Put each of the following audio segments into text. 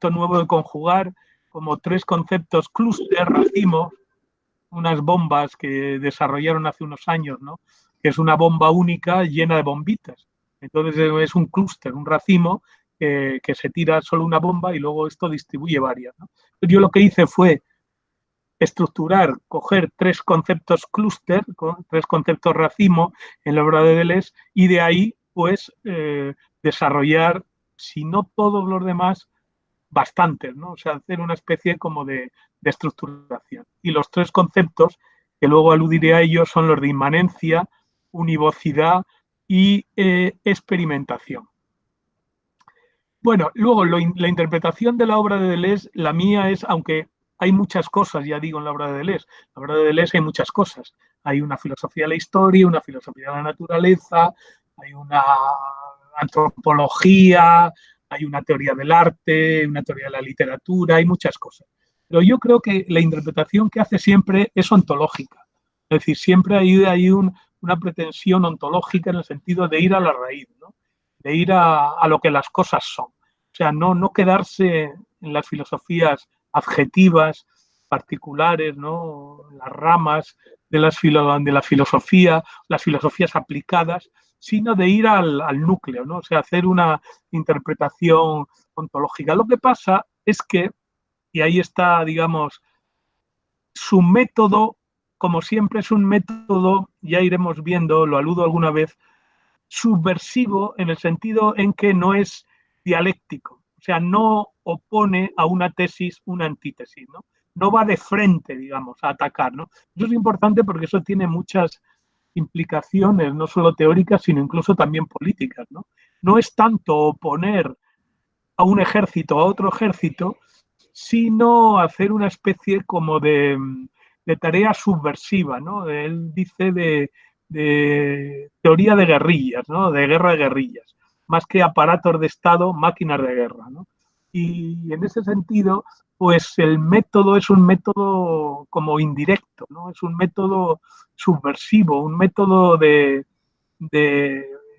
concepto nuevo de conjugar, como 3 conceptos clúster, racimo, unas bombas que desarrollaron hace unos años, ¿no? Que es una bomba única llena de bombitas. Entonces es un clúster, un racimo que se tira solo una bomba y luego esto distribuye varias, ¿no? Yo lo que hice fue estructurar, coger 3 conceptos clúster, 3 conceptos racimo en la obra de Deleuze y de ahí pues desarrollar, si no todos los demás, bastantes, ¿no? O sea, hacer una especie como de estructuración. Y los 3 conceptos, que luego aludiré a ellos, son los de inmanencia, univocidad y experimentación. Bueno, luego la interpretación de la obra de Deleuze, la mía es, aunque hay muchas cosas, ya digo, en la obra de Deleuze. En la obra de Deleuze hay muchas cosas. Hay una filosofía de la historia, una filosofía de la naturaleza, hay una antropología, hay una teoría del arte, una teoría de la literatura, hay muchas cosas. Pero yo creo que la interpretación que hace siempre es ontológica. Es decir, siempre hay una pretensión ontológica en el sentido de ir a la raíz, ¿no? De ir a lo que las cosas son. O sea, no quedarse en las filosofías adjetivas, particulares, ¿no? Las ramas de la filosofía, las filosofías aplicadas, sino de ir al núcleo, ¿no? O sea, hacer una interpretación ontológica. Lo que pasa es que, y ahí está, digamos, su método, como siempre es un método, ya iremos viendo, lo aludo alguna vez, subversivo en el sentido en que no es dialéctico, o sea, no opone a una tesis una antítesis, ¿no? No va de frente, digamos, a atacar, ¿no? Eso es importante porque eso tiene muchas implicaciones, no solo teóricas, sino incluso también políticas, ¿no? No es tanto oponer a un ejército a otro ejército, sino hacer una especie como de tarea subversiva, ¿no? Él dice de teoría de guerrillas, ¿no? De guerra de guerrillas, más que aparatos de Estado, máquinas de guerra, ¿no? Y en ese sentido, pues el método es un método como indirecto, ¿no? Es un método subversivo, un método de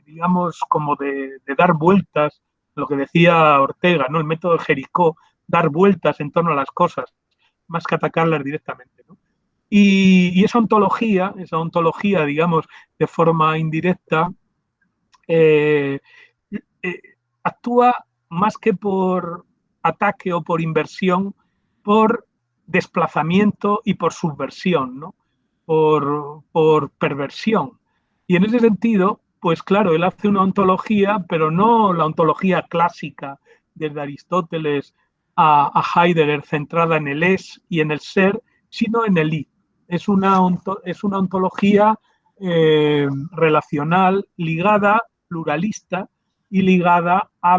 digamos, como de dar vueltas, lo que decía Ortega, ¿no? El método de Jericó, dar vueltas en torno a las cosas, más que atacarlas directamente, ¿no? Y esa ontología, digamos, de forma indirecta, eh, eh, actúa más que por ataque o por inversión, por desplazamiento y por subversión, ¿no? Por perversión. Y en ese sentido, pues claro, él hace una ontología, pero no la ontología clásica desde Aristóteles a Heidegger, centrada en el es y en el ser, sino en el y. Es una ontología relacional, ligada, pluralista y ligada a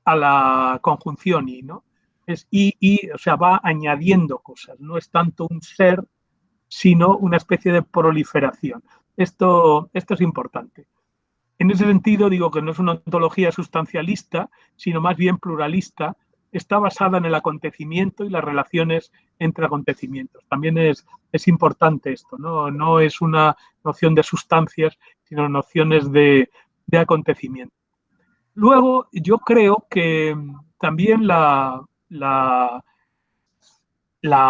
la conjunción y, ¿no? Es y, o sea, va añadiendo cosas, no es tanto un ser, sino una especie de proliferación. Esto es importante. En ese sentido, digo que no es una ontología sustancialista, sino más bien pluralista. Está basada en el acontecimiento y las relaciones entre acontecimientos. También es importante esto, ¿no? No es una noción de sustancias, sino nociones de acontecimiento. Luego, yo creo que también la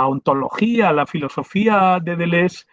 ontología, la filosofía de Deleuze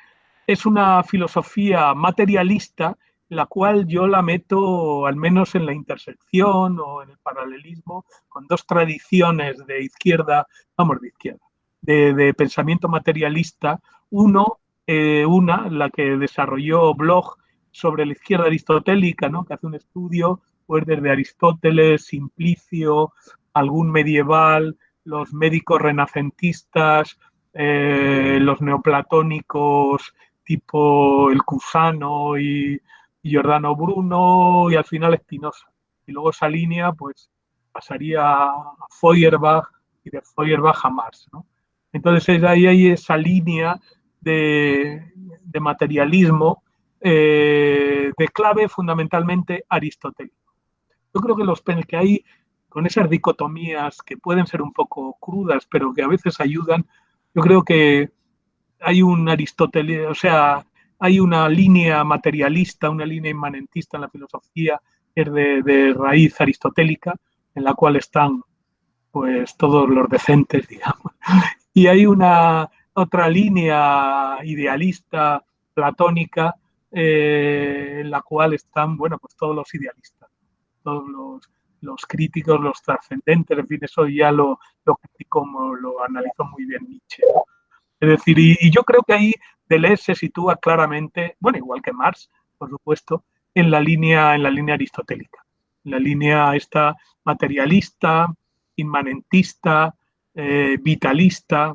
es una filosofía materialista, la cual yo la meto al menos en la intersección o en el paralelismo con 2 tradiciones de izquierda, vamos, de izquierda, de pensamiento materialista. Una, la que desarrolló Bloch sobre la izquierda aristotélica, ¿no? Que hace un estudio pues desde Aristóteles, Simplicio, algún medieval, los médicos renacentistas, los neoplatónicos tipo el Cusano y Giordano Bruno y al final Spinoza. Y luego esa línea pues pasaría a Feuerbach y de Feuerbach a Marx, ¿no? Entonces ahí hay esa línea de materialismo de clave fundamentalmente aristotélico. Yo creo que los que hay con esas dicotomías que pueden ser un poco crudas, pero que a veces ayudan, yo creo que hay un Aristóteles, o sea, hay una línea materialista, una línea inmanentista en la filosofía, que es de raíz aristotélica, en la cual están pues todos los decentes, digamos. Y hay una otra línea idealista platónica en la cual están, bueno, pues todos los idealistas, todos los críticos, los trascendentes, en fin, eso ya lo criticó, lo analizó muy bien Nietzsche. Es decir, y yo creo que ahí Deleuze se sitúa claramente, bueno, igual que Marx, por supuesto, en la línea aristotélica, en la línea esta materialista, inmanentista, vitalista,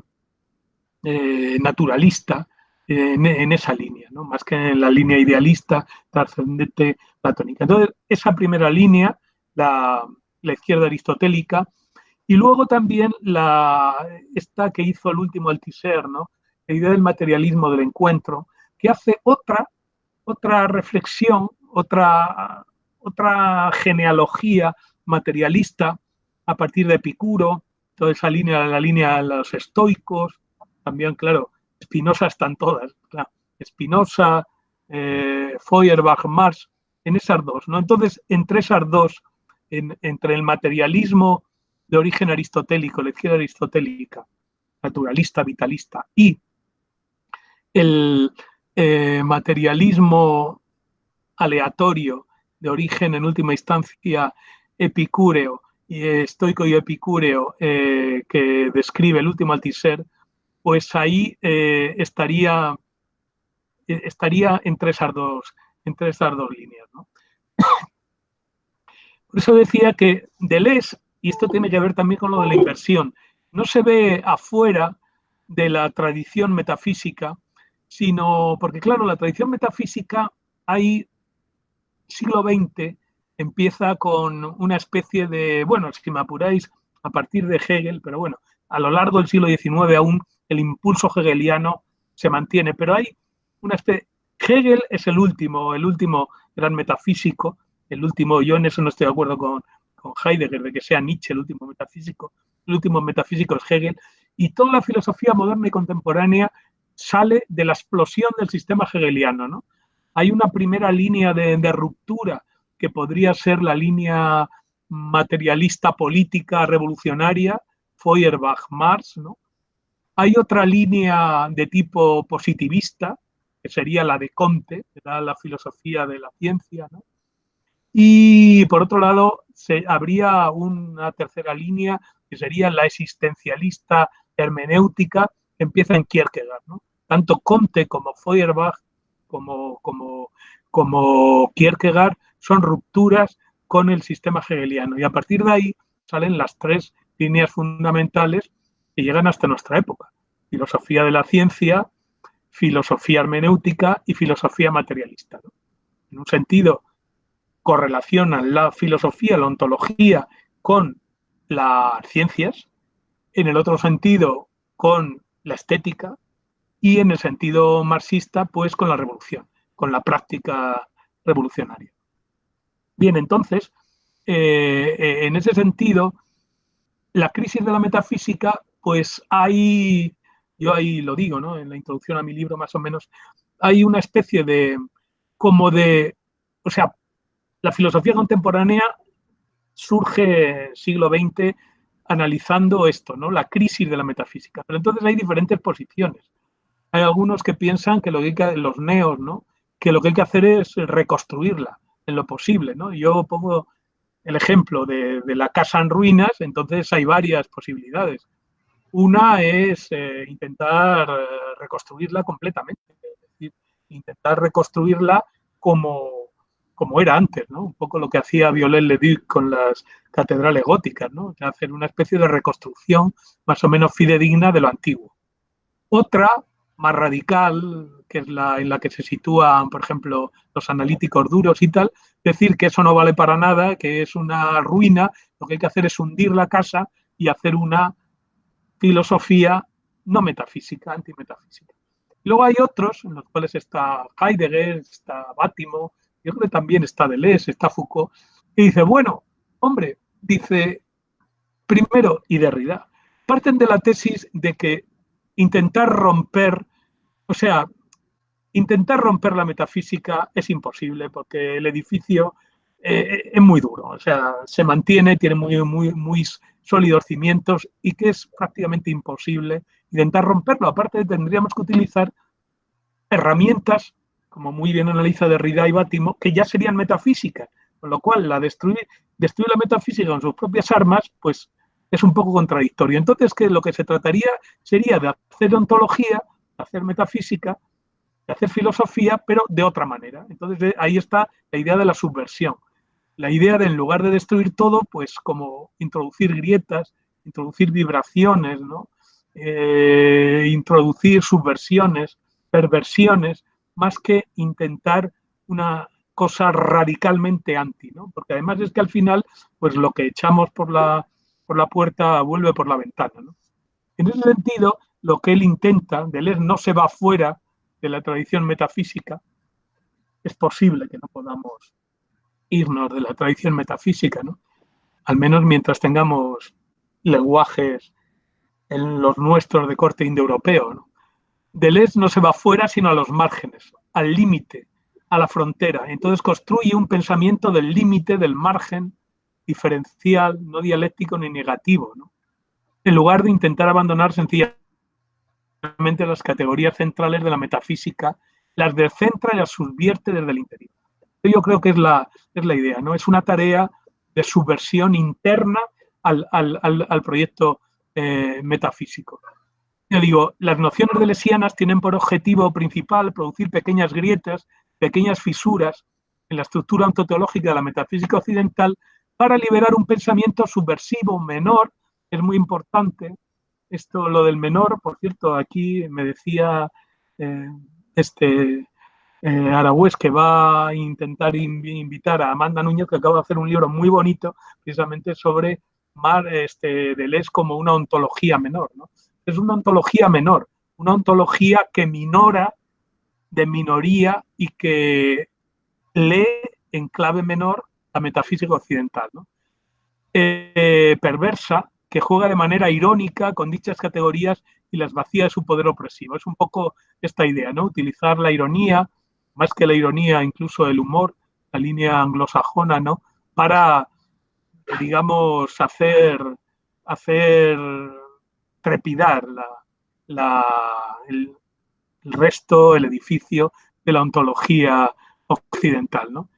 naturalista, en esa línea, ¿no? Más que en la línea idealista, trascendente, platónica. Entonces, esa primera línea, la izquierda aristotélica, y luego también esta que hizo el último Althusser, ¿no? La idea del materialismo del encuentro, que hace otra reflexión, otra genealogía materialista a partir de Epicuro, toda esa línea, la línea de los estoicos, también, claro, Spinoza están todas, claro, Spinoza, Feuerbach, Marx, en esas dos, ¿no? Entonces, entre esas dos, entre el materialismo de origen aristotélico, la izquierda aristotélica, naturalista, vitalista, y el materialismo aleatorio de origen en última instancia epicúreo y estoico y epicúreo que describe el último Althusser, pues ahí estaría entre esas dos líneas, ¿no? Por eso decía que Deleuze, y esto tiene que ver también con lo de la inversión, no se ve afuera de la tradición metafísica, sino porque, claro, la tradición metafísica hay siglo XX empieza con una especie de, bueno, si me apuráis, a partir de Hegel, pero bueno, a lo largo del siglo XIX aún el impulso hegeliano se mantiene, pero hay una especie. Hegel es el último gran metafísico, el último, yo en eso no estoy de acuerdo con Heidegger, de que sea Nietzsche el último metafísico es Hegel, y toda la filosofía moderna y contemporánea sale de la explosión del sistema hegeliano, ¿no? Hay una primera línea de ruptura que podría ser la línea materialista política revolucionaria, Feuerbach, Marx, ¿no? Hay otra línea de tipo positivista, que sería la de Comte, que da la filosofía de la ciencia, ¿no? Y por otro lado, habría una tercera línea, que sería la existencialista hermenéutica, que empieza en Kierkegaard, ¿no? Tanto Comte como Feuerbach como Kierkegaard son rupturas con el sistema hegeliano. Y a partir de ahí salen las tres líneas fundamentales que llegan hasta nuestra época. Filosofía de la ciencia, filosofía hermenéutica y filosofía materialista, ¿no? En un sentido, correlacionan la filosofía, la ontología con las ciencias, en el otro sentido con la estética y en el sentido marxista pues con la revolución, con la práctica revolucionaria. Bien, entonces, en ese sentido, la crisis de la metafísica, pues hay, yo ahí lo digo, ¿no? En la introducción a mi libro más o menos, hay una especie de, o sea, la filosofía contemporánea surge siglo XX analizando esto, ¿no? La crisis de la metafísica. Pero entonces hay diferentes posiciones. Hay algunos que piensan que lo que hay que, los neos, ¿no? Que lo que hay que hacer es reconstruirla en lo posible, ¿no? Yo pongo el ejemplo de la casa en ruinas, entonces hay varias posibilidades. Una es intentar reconstruirla completamente, es decir, intentar reconstruirla como era antes, ¿no? Un poco lo que hacía Viollet-le-Duc con las catedrales góticas, ¿no? Hacer una especie de reconstrucción más o menos fidedigna de lo antiguo. Otra, más radical, que es en la que se sitúan, por ejemplo, los analíticos duros y tal, decir que eso no vale para nada, que es una ruina, lo que hay que hacer es hundir la casa y hacer una filosofía no metafísica, antimetafísica. Y luego hay otros, en los cuales está Heidegger, está Bátimo, yo creo que también está Deleuze, está Foucault, y dice, bueno, hombre, dice, primero, y Derrida, parten de la tesis de que intentar romper, o sea, intentar romper la metafísica es imposible porque el edificio es muy duro, o sea, se mantiene, tiene muy sólidos cimientos y que es prácticamente imposible intentar romperlo. Aparte, tendríamos que utilizar herramientas, como muy bien analiza Derrida y Bátimo, que ya serían metafísicas, con lo cual destruir la metafísica con sus propias armas, pues es un poco contradictorio. Entonces, que lo que se trataría sería de hacer ontología, de hacer metafísica, de hacer filosofía, pero de otra manera. Entonces, ahí está la idea de la subversión. La idea de, en lugar de destruir todo, pues como introducir grietas, introducir vibraciones, ¿no? Introducir subversiones, perversiones, más que intentar una cosa radicalmente anti, ¿no? Porque además es que al final, pues lo que echamos por la puerta vuelve por la ventana, ¿no? En ese sentido, lo que él intenta, Deleuze no se va fuera de la tradición metafísica, es posible que no podamos irnos de la tradición metafísica, ¿no? Al menos mientras tengamos lenguajes en los nuestros de corte indoeuropeo, ¿no? Deleuze no se va fuera, sino a los márgenes, al límite, a la frontera. Entonces construye un pensamiento del límite, del margen, diferencial, no dialéctico ni negativo, ¿no? En lugar de intentar abandonar sencillamente las categorías centrales de la metafísica, las descentra y las subvierte desde el interior. Yo creo que es la idea, ¿no? Es una tarea de subversión interna al proyecto metafísico. Yo digo, las nociones deleuzianas tienen por objetivo principal producir pequeñas grietas, pequeñas fisuras en la estructura ontoteológica de la metafísica occidental para liberar un pensamiento subversivo menor, es muy importante. Esto, lo del menor, por cierto, aquí me decía eh, este Aragüés, que va a intentar invitar a Amanda Núñez, que acaba de hacer un libro muy bonito precisamente sobre Deleuze como una ontología menor, ¿no? Es una ontología menor, una ontología que minora de minoría y que lee en clave menor la metafísica occidental, ¿no? Perversa, que juega de manera irónica con dichas categorías y las vacía de su poder opresivo. Es un poco esta idea, ¿no? Utilizar la ironía, más que la ironía, incluso el humor, la línea anglosajona, ¿no? Para, digamos, hacer trepidar el resto, el edificio de la ontología occidental, ¿no?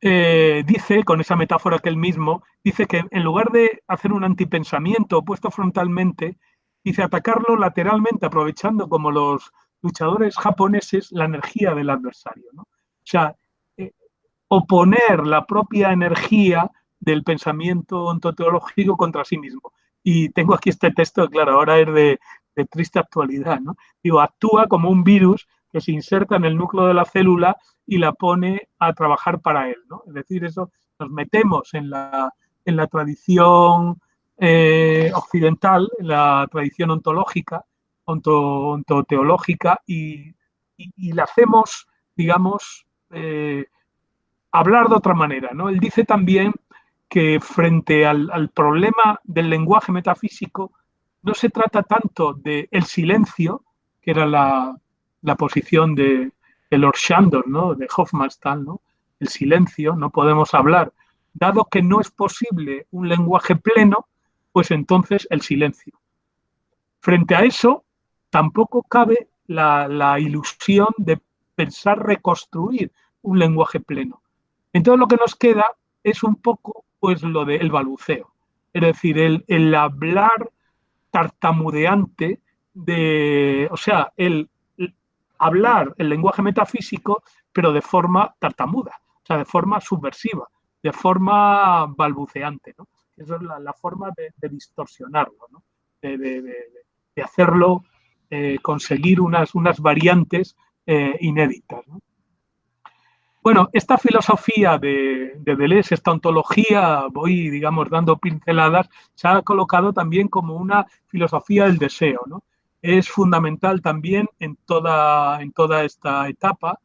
Dice, con esa metáfora que él mismo, dice que en lugar de hacer un antipensamiento opuesto frontalmente, dice atacarlo lateralmente, aprovechando como los luchadores japoneses la energía del adversario, ¿no? O sea, eh, oponer la propia energía del pensamiento ontoteológico contra sí mismo. Y tengo aquí este texto, claro, ahora es de triste actualidad, ¿no? Digo, actúa como un virus que se inserta en el núcleo de la célula y la pone a trabajar para él, ¿no? Es decir, eso nos metemos en la tradición occidental, en la tradición ontológica, ontoteológica, y la hacemos, digamos, hablar de otra manera, ¿no? Él dice también que frente al problema del lenguaje metafísico no se trata tanto del silencio, que era la posición de Lord Shandor, ¿no? De Hofmannsthal, ¿no? El silencio, no podemos hablar. Dado que no es posible un lenguaje pleno, pues entonces el silencio. Frente a eso, tampoco cabe la ilusión de pensar reconstruir un lenguaje pleno. Entonces lo que nos queda es un poco pues lo del balbuceo, es decir, el hablar tartamudeante o sea, el hablar el lenguaje metafísico, pero de forma tartamuda, o sea, de forma subversiva, de forma balbuceante, ¿no? Esa es la forma de distorsionarlo, ¿no? De hacerlo, conseguir unas variantes inéditas, ¿no? Bueno, esta filosofía de Deleuze, esta ontología, voy, digamos, dando pinceladas, se ha colocado también como una filosofía del deseo, ¿no? Es fundamental también en toda esta etapa.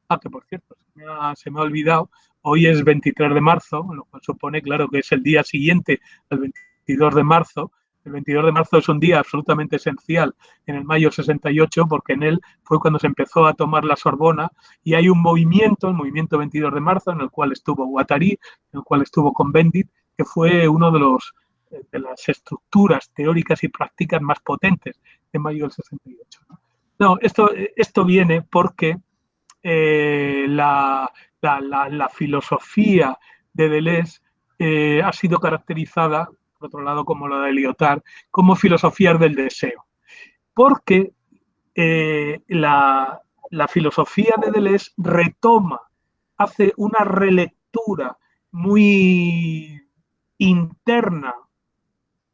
Ah, que por cierto, se me ha olvidado, hoy es 23 de marzo, lo cual supone, claro, que es el día siguiente al 22 de marzo, El 22 de marzo es un día absolutamente esencial en el mayo 68, porque en él fue cuando se empezó a tomar la Sorbona, y hay un movimiento, el movimiento 22 de marzo, en el cual estuvo Guattari, en el cual estuvo Cohn-Bendit, que fue uno de las estructuras teóricas y prácticas más potentes de mayo del 68. No, esto viene porque la filosofía de Deleuze ha sido caracterizada, por otro lado, como la de Lyotard, como filosofías del deseo. Porque la filosofía de Deleuze retoma, hace una relectura muy interna,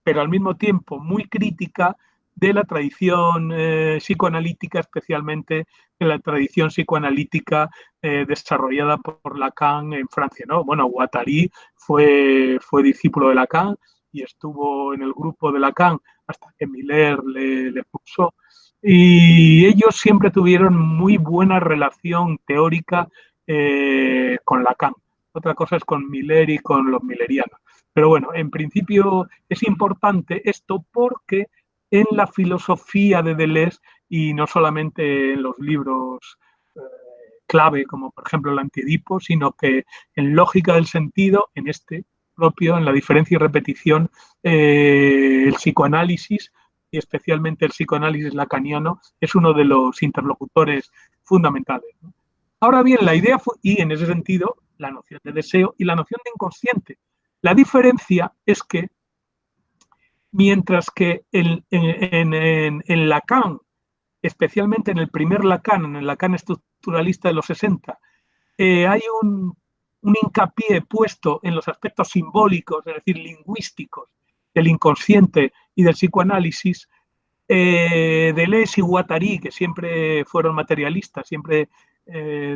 pero al mismo tiempo muy crítica de la tradición psicoanalítica, especialmente de la tradición psicoanalítica desarrollada por Lacan en Francia, ¿no? Bueno, Guattari fue discípulo de Lacan y estuvo en el grupo de Lacan hasta que Miller le expulsó. Y ellos siempre tuvieron muy buena relación teórica con Lacan. Otra cosa es con Miller y con los millerianos. Pero bueno, en principio es importante esto porque en la filosofía de Deleuze, y no solamente en los libros clave, como por ejemplo el Antiedipo, sino que en Lógica del Sentido, en este propio, en la diferencia y repetición, el psicoanálisis, y especialmente el psicoanálisis lacaniano, es uno de los interlocutores fundamentales, ¿no? Ahora bien, la idea fue, y en ese sentido, la noción de deseo y la noción de inconsciente. La diferencia es que, mientras que en Lacan, especialmente en el primer Lacan, en el Lacan estructuralista de los 60, hay un hincapié puesto en los aspectos simbólicos, es decir, lingüísticos, del inconsciente y del psicoanálisis. Deleuze y Guattari, que siempre fueron materialistas, siempre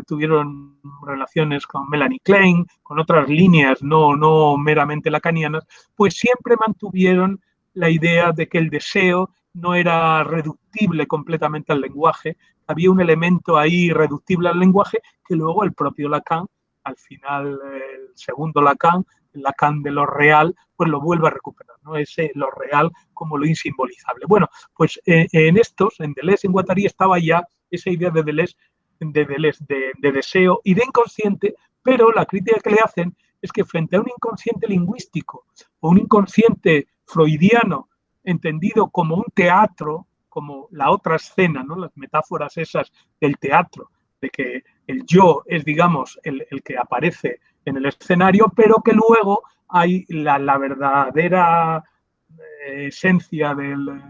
tuvieron relaciones con Melanie Klein, con otras líneas no meramente lacanianas, pues siempre mantuvieron la idea de que el deseo no era reductible completamente al lenguaje, había un elemento ahí reductible al lenguaje que luego el propio Lacan, al final el segundo Lacan, el Lacan de lo real, pues lo vuelve a recuperar, ¿no? Ese lo real como lo insimbolizable. Bueno, pues en Deleuze, en Guattari, estaba ya esa idea de Deleuze, de deseo y de inconsciente, pero la crítica que le hacen es que frente a un inconsciente lingüístico o un inconsciente freudiano entendido como un teatro, como la otra escena, ¿no? Las metáforas esas del teatro, de que el yo es, digamos, el que aparece en el escenario, pero que luego hay la verdadera esencia del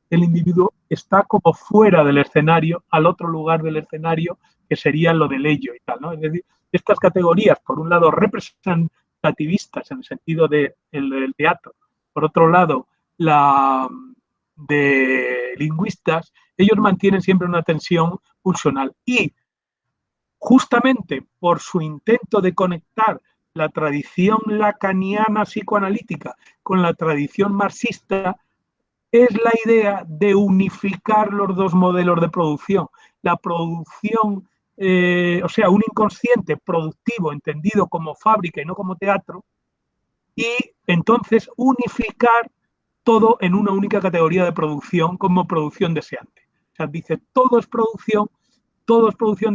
individuo está como fuera del escenario, al otro lugar del escenario, que sería lo del ello y tal, ¿no? Es decir, estas categorías, por un lado, representativistas en el sentido del teatro, por otro lado, la de lingüistas, ellos mantienen siempre una tensión pulsional y justamente por su intento de conectar la tradición lacaniana psicoanalítica con la tradición marxista, es la idea de unificar los dos modelos de producción. La producción, o sea, un inconsciente productivo entendido como fábrica y no como teatro, y entonces unificar todo en una única categoría de producción como producción deseante. O sea, dice, todo es producción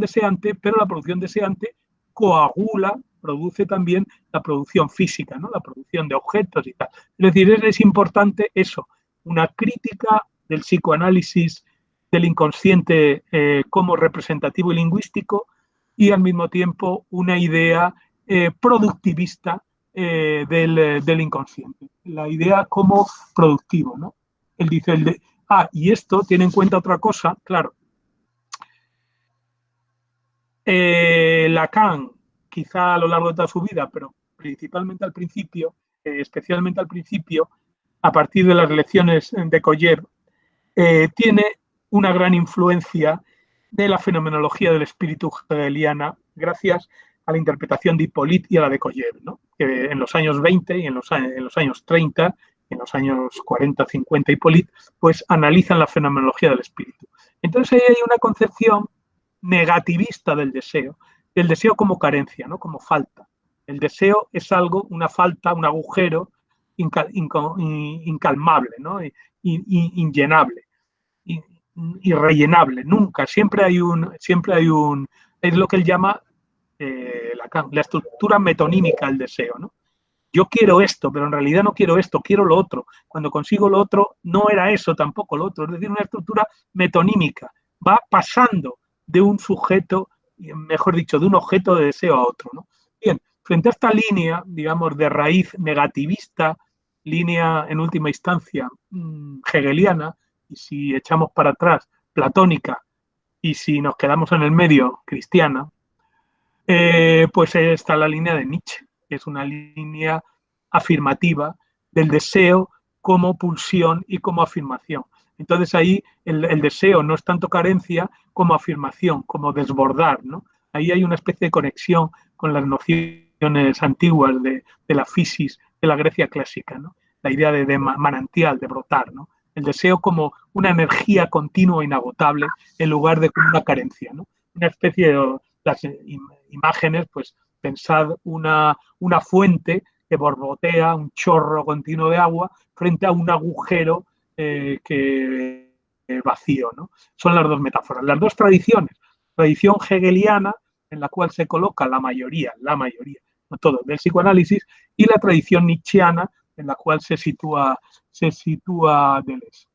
deseante, pero la producción deseante coagula, produce también la producción física, ¿no? La producción de objetos y tal. Es decir, es importante eso, una crítica del psicoanálisis del inconsciente como representativo y lingüístico y al mismo tiempo una idea productivista del inconsciente. La idea como productivo, ¿no? Él dice, y esto tiene en cuenta otra cosa, claro. Lacan, quizá a lo largo de toda su vida, pero principalmente al principio, especialmente al principio, a partir de las lecciones de Collier, tiene una gran influencia de la fenomenología del espíritu hegeliana gracias a la interpretación de Hippolyte y a la de Collier, ¿no? Que en los años 20 y en los años 30, en los años 40, 50, Hippolyte, pues analizan la fenomenología del espíritu. Entonces ahí hay una concepción negativista del deseo como carencia, ¿no? Como falta. El deseo es algo, una falta, un agujero incalmable, ¿no? Inllenable, irrellenable, nunca. Siempre hay un, es lo que él llama la estructura metonímica del deseo, ¿no? Yo quiero esto, pero en realidad no quiero esto, quiero lo otro. Cuando consigo lo otro, no era eso tampoco lo otro. Es decir, una estructura metonímica. Va pasando de un sujeto, mejor dicho, de un objeto de deseo a otro, ¿no? Bien, frente a esta línea, digamos, de raíz negativista, línea en última instancia hegeliana, y si echamos para atrás, platónica, y si nos quedamos en el medio, cristiana, pues está la línea de Nietzsche, que es una línea afirmativa del deseo como pulsión y como afirmación. Entonces ahí el deseo no es tanto carencia como afirmación, como desbordar, ¿no? Ahí hay una especie de conexión con las nociones antiguas de la fisis de la Grecia clásica, ¿no? La idea de manantial, de brotar, ¿no? El deseo como una energía continua e inagotable en lugar de como una carencia, ¿no? Una especie de las imágenes, pues pensad una fuente que borbotea, un chorro continuo de agua frente a un agujero vacío, ¿no? Son las dos metáforas, las dos tradiciones. Tradición hegeliana, en la cual se coloca la mayoría, no todo, del psicoanálisis, y la tradición nietzscheana, en la cual se sitúa Deleuze.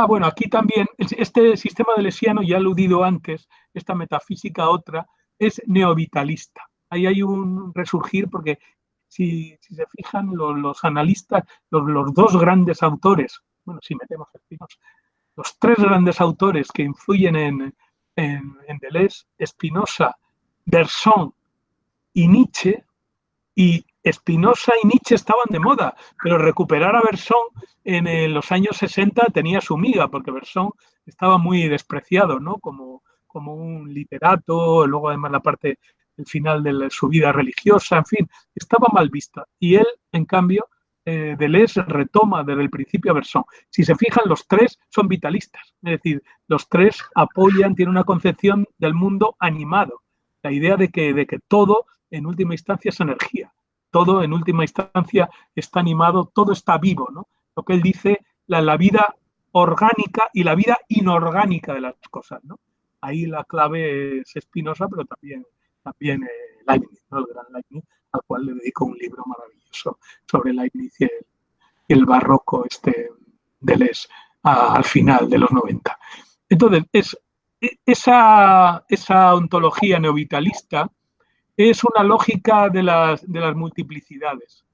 Bueno, aquí también, este sistema deleuziano, ya aludido antes, esta metafísica otra, es neovitalista. Ahí hay un resurgir porque si se fijan los analistas, los dos grandes autores, bueno, si metemos a Spinoza, los tres grandes autores que influyen en Deleuze, Spinoza, Bergson y Nietzsche, y Spinoza y Nietzsche estaban de moda, pero recuperar a Bergson en los años 60 tenía su miga, porque Bergson estaba muy despreciado, ¿no? Como un literato, luego además la parte, el final de su vida religiosa, en fin, estaba mal vista. Y él, en cambio, Deleuze retoma desde el principio a Bergson. Si se fijan, los tres son vitalistas, es decir, los tres apoyan, tienen una concepción del mundo animado, la idea de que todo en última instancia es energía. Todo en última instancia está animado, todo está vivo, ¿no? Lo que él dice, la vida orgánica y la vida inorgánica de las cosas, ¿no? Ahí la clave es Spinoza, pero también Leibniz, ¿no? El gran Leibniz, al cual le dedico un libro maravilloso sobre Leibniz y el barroco Deleuze al final de los 90. Entonces, esa ontología neovitalista es una lógica de las multiplicidades.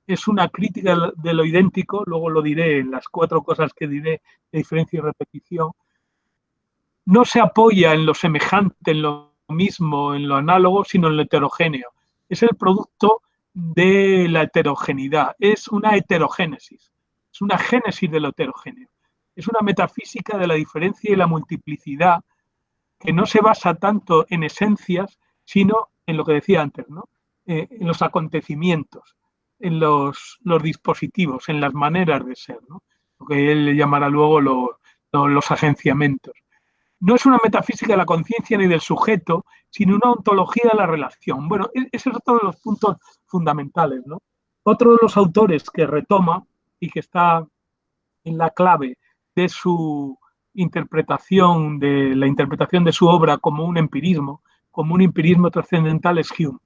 Es una crítica de lo idéntico, luego lo diré en las 4 cosas que diré de diferencia y repetición. No se apoya en lo semejante, en lo mismo, en lo análogo, sino en lo heterogéneo. Es el producto de la heterogeneidad, es una heterogénesis, es una génesis de lo heterogéneo. Es una metafísica de la diferencia y la multiplicidad que no se basa tanto en esencias, sino en lo que decía antes, ¿no? En los acontecimientos, en los dispositivos, en las maneras de ser, ¿no? Lo que él le llamará luego los agenciamientos. No es una metafísica de la conciencia ni del sujeto, sino una ontología de la relación. Bueno, ese es otro de los puntos fundamentales, ¿no? Otro de los autores que retoma y que está en la clave de su interpretación, de la interpretación de su obra como un empirismo trascendental es Hume.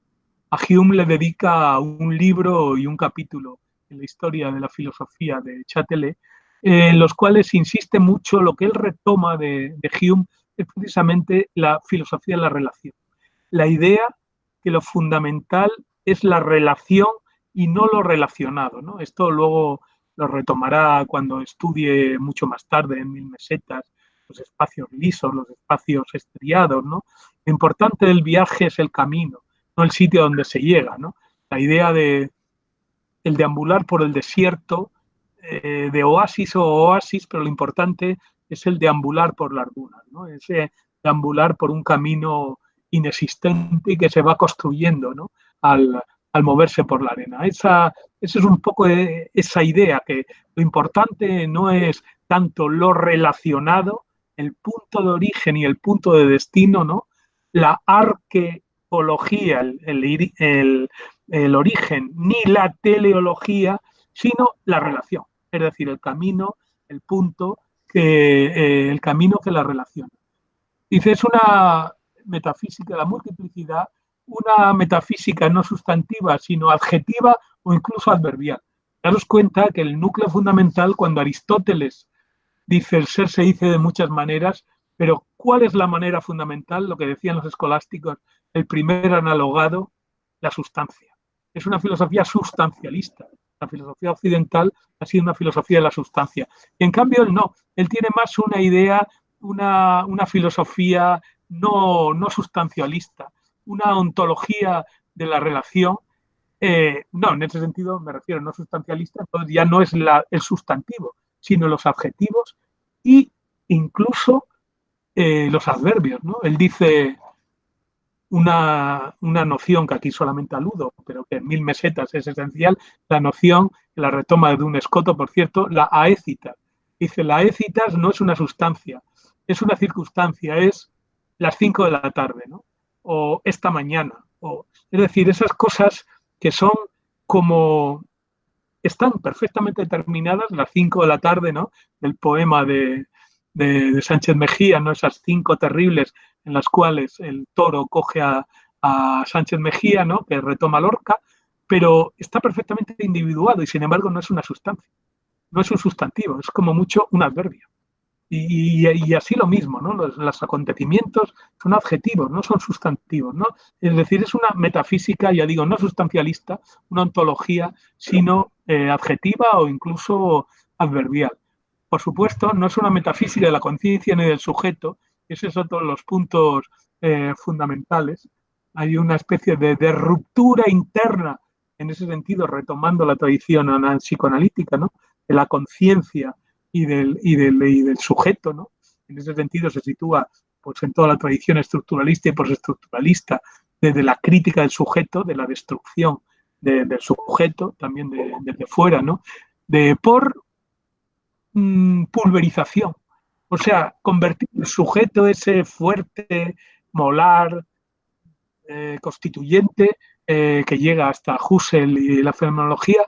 A Hume le dedica un libro y un capítulo en la historia de la filosofía de Châtelet, en los cuales insiste mucho, lo que él retoma de Hume es precisamente la filosofía de la relación. La idea que lo fundamental es la relación y no lo relacionado, ¿no? Esto luego lo retomará cuando estudie mucho más tarde en Mil Mesetas, los espacios lisos, los espacios estriados, ¿no? Lo importante del viaje es el camino, no el sitio donde se llega, ¿no? La idea de el deambular por el desierto, de oasis o oasis, pero lo importante es el deambular por las dunas, ¿no? Ese deambular por un camino inexistente y que se va construyendo, ¿no? al moverse por la arena. Esa es un poco esa idea, que lo importante no es tanto lo relacionado, el punto de origen y el punto de destino, ¿no? La arqueología, el origen ni la teleología, sino la relación, es decir, el camino, el punto, el camino que la relaciona. Dice, es una metafísica de la multiplicidad, una metafísica no sustantiva, sino adjetiva o incluso adverbial. Daros cuenta que el núcleo fundamental, cuando Aristóteles dice el ser se dice de muchas maneras, pero ¿cuál es la manera fundamental? Lo que decían los escolásticos, el primer analogado, la sustancia. Es una filosofía sustancialista. La filosofía occidental ha sido una filosofía de la sustancia. Y en cambio él no, él tiene más una idea, una filosofía no sustancialista, una ontología de la relación. No, en ese sentido me refiero no sustancialista, entonces ya no es el sustantivo, sino los adjetivos e incluso los adverbios, ¿no? Él dice una noción que aquí solamente aludo, pero que en 1000 mesetas es esencial, la noción, que la retoma de un escoto, por cierto, la aécitas. Dice, la aécitas no es una sustancia, es una circunstancia, es las 5 de la tarde, ¿no? O esta mañana. Es decir, esas cosas que son como están perfectamente determinadas las 5 de la tarde, ¿no? Del poema de Sánchez Mejía, ¿no? Esas 5 terribles en las cuales el toro coge a Sánchez Mejía, ¿no? Que retoma Lorca, pero está perfectamente individuado y sin embargo no es una sustancia, no es un sustantivo, es como mucho un adverbio. Y así lo mismo, ¿no? Los acontecimientos son adjetivos, no son sustantivos, ¿no? Es decir, es una metafísica, ya digo, no sustancialista, una ontología, sino adjetiva o incluso adverbial. Por supuesto, no es una metafísica de la conciencia ni del sujeto, ese es otro de los puntos fundamentales. Hay una especie de ruptura interna, en ese sentido, retomando la tradición psicoanalítica, ¿no? De la conciencia y del sujeto, ¿no? En ese sentido se sitúa pues, en toda la tradición estructuralista y postestructuralista, desde la crítica del sujeto, de la destrucción del sujeto, también desde fuera, ¿no? Por pulverización. O sea, convertir el sujeto ese fuerte, molar, constituyente, que llega hasta Husserl y la fenomenología,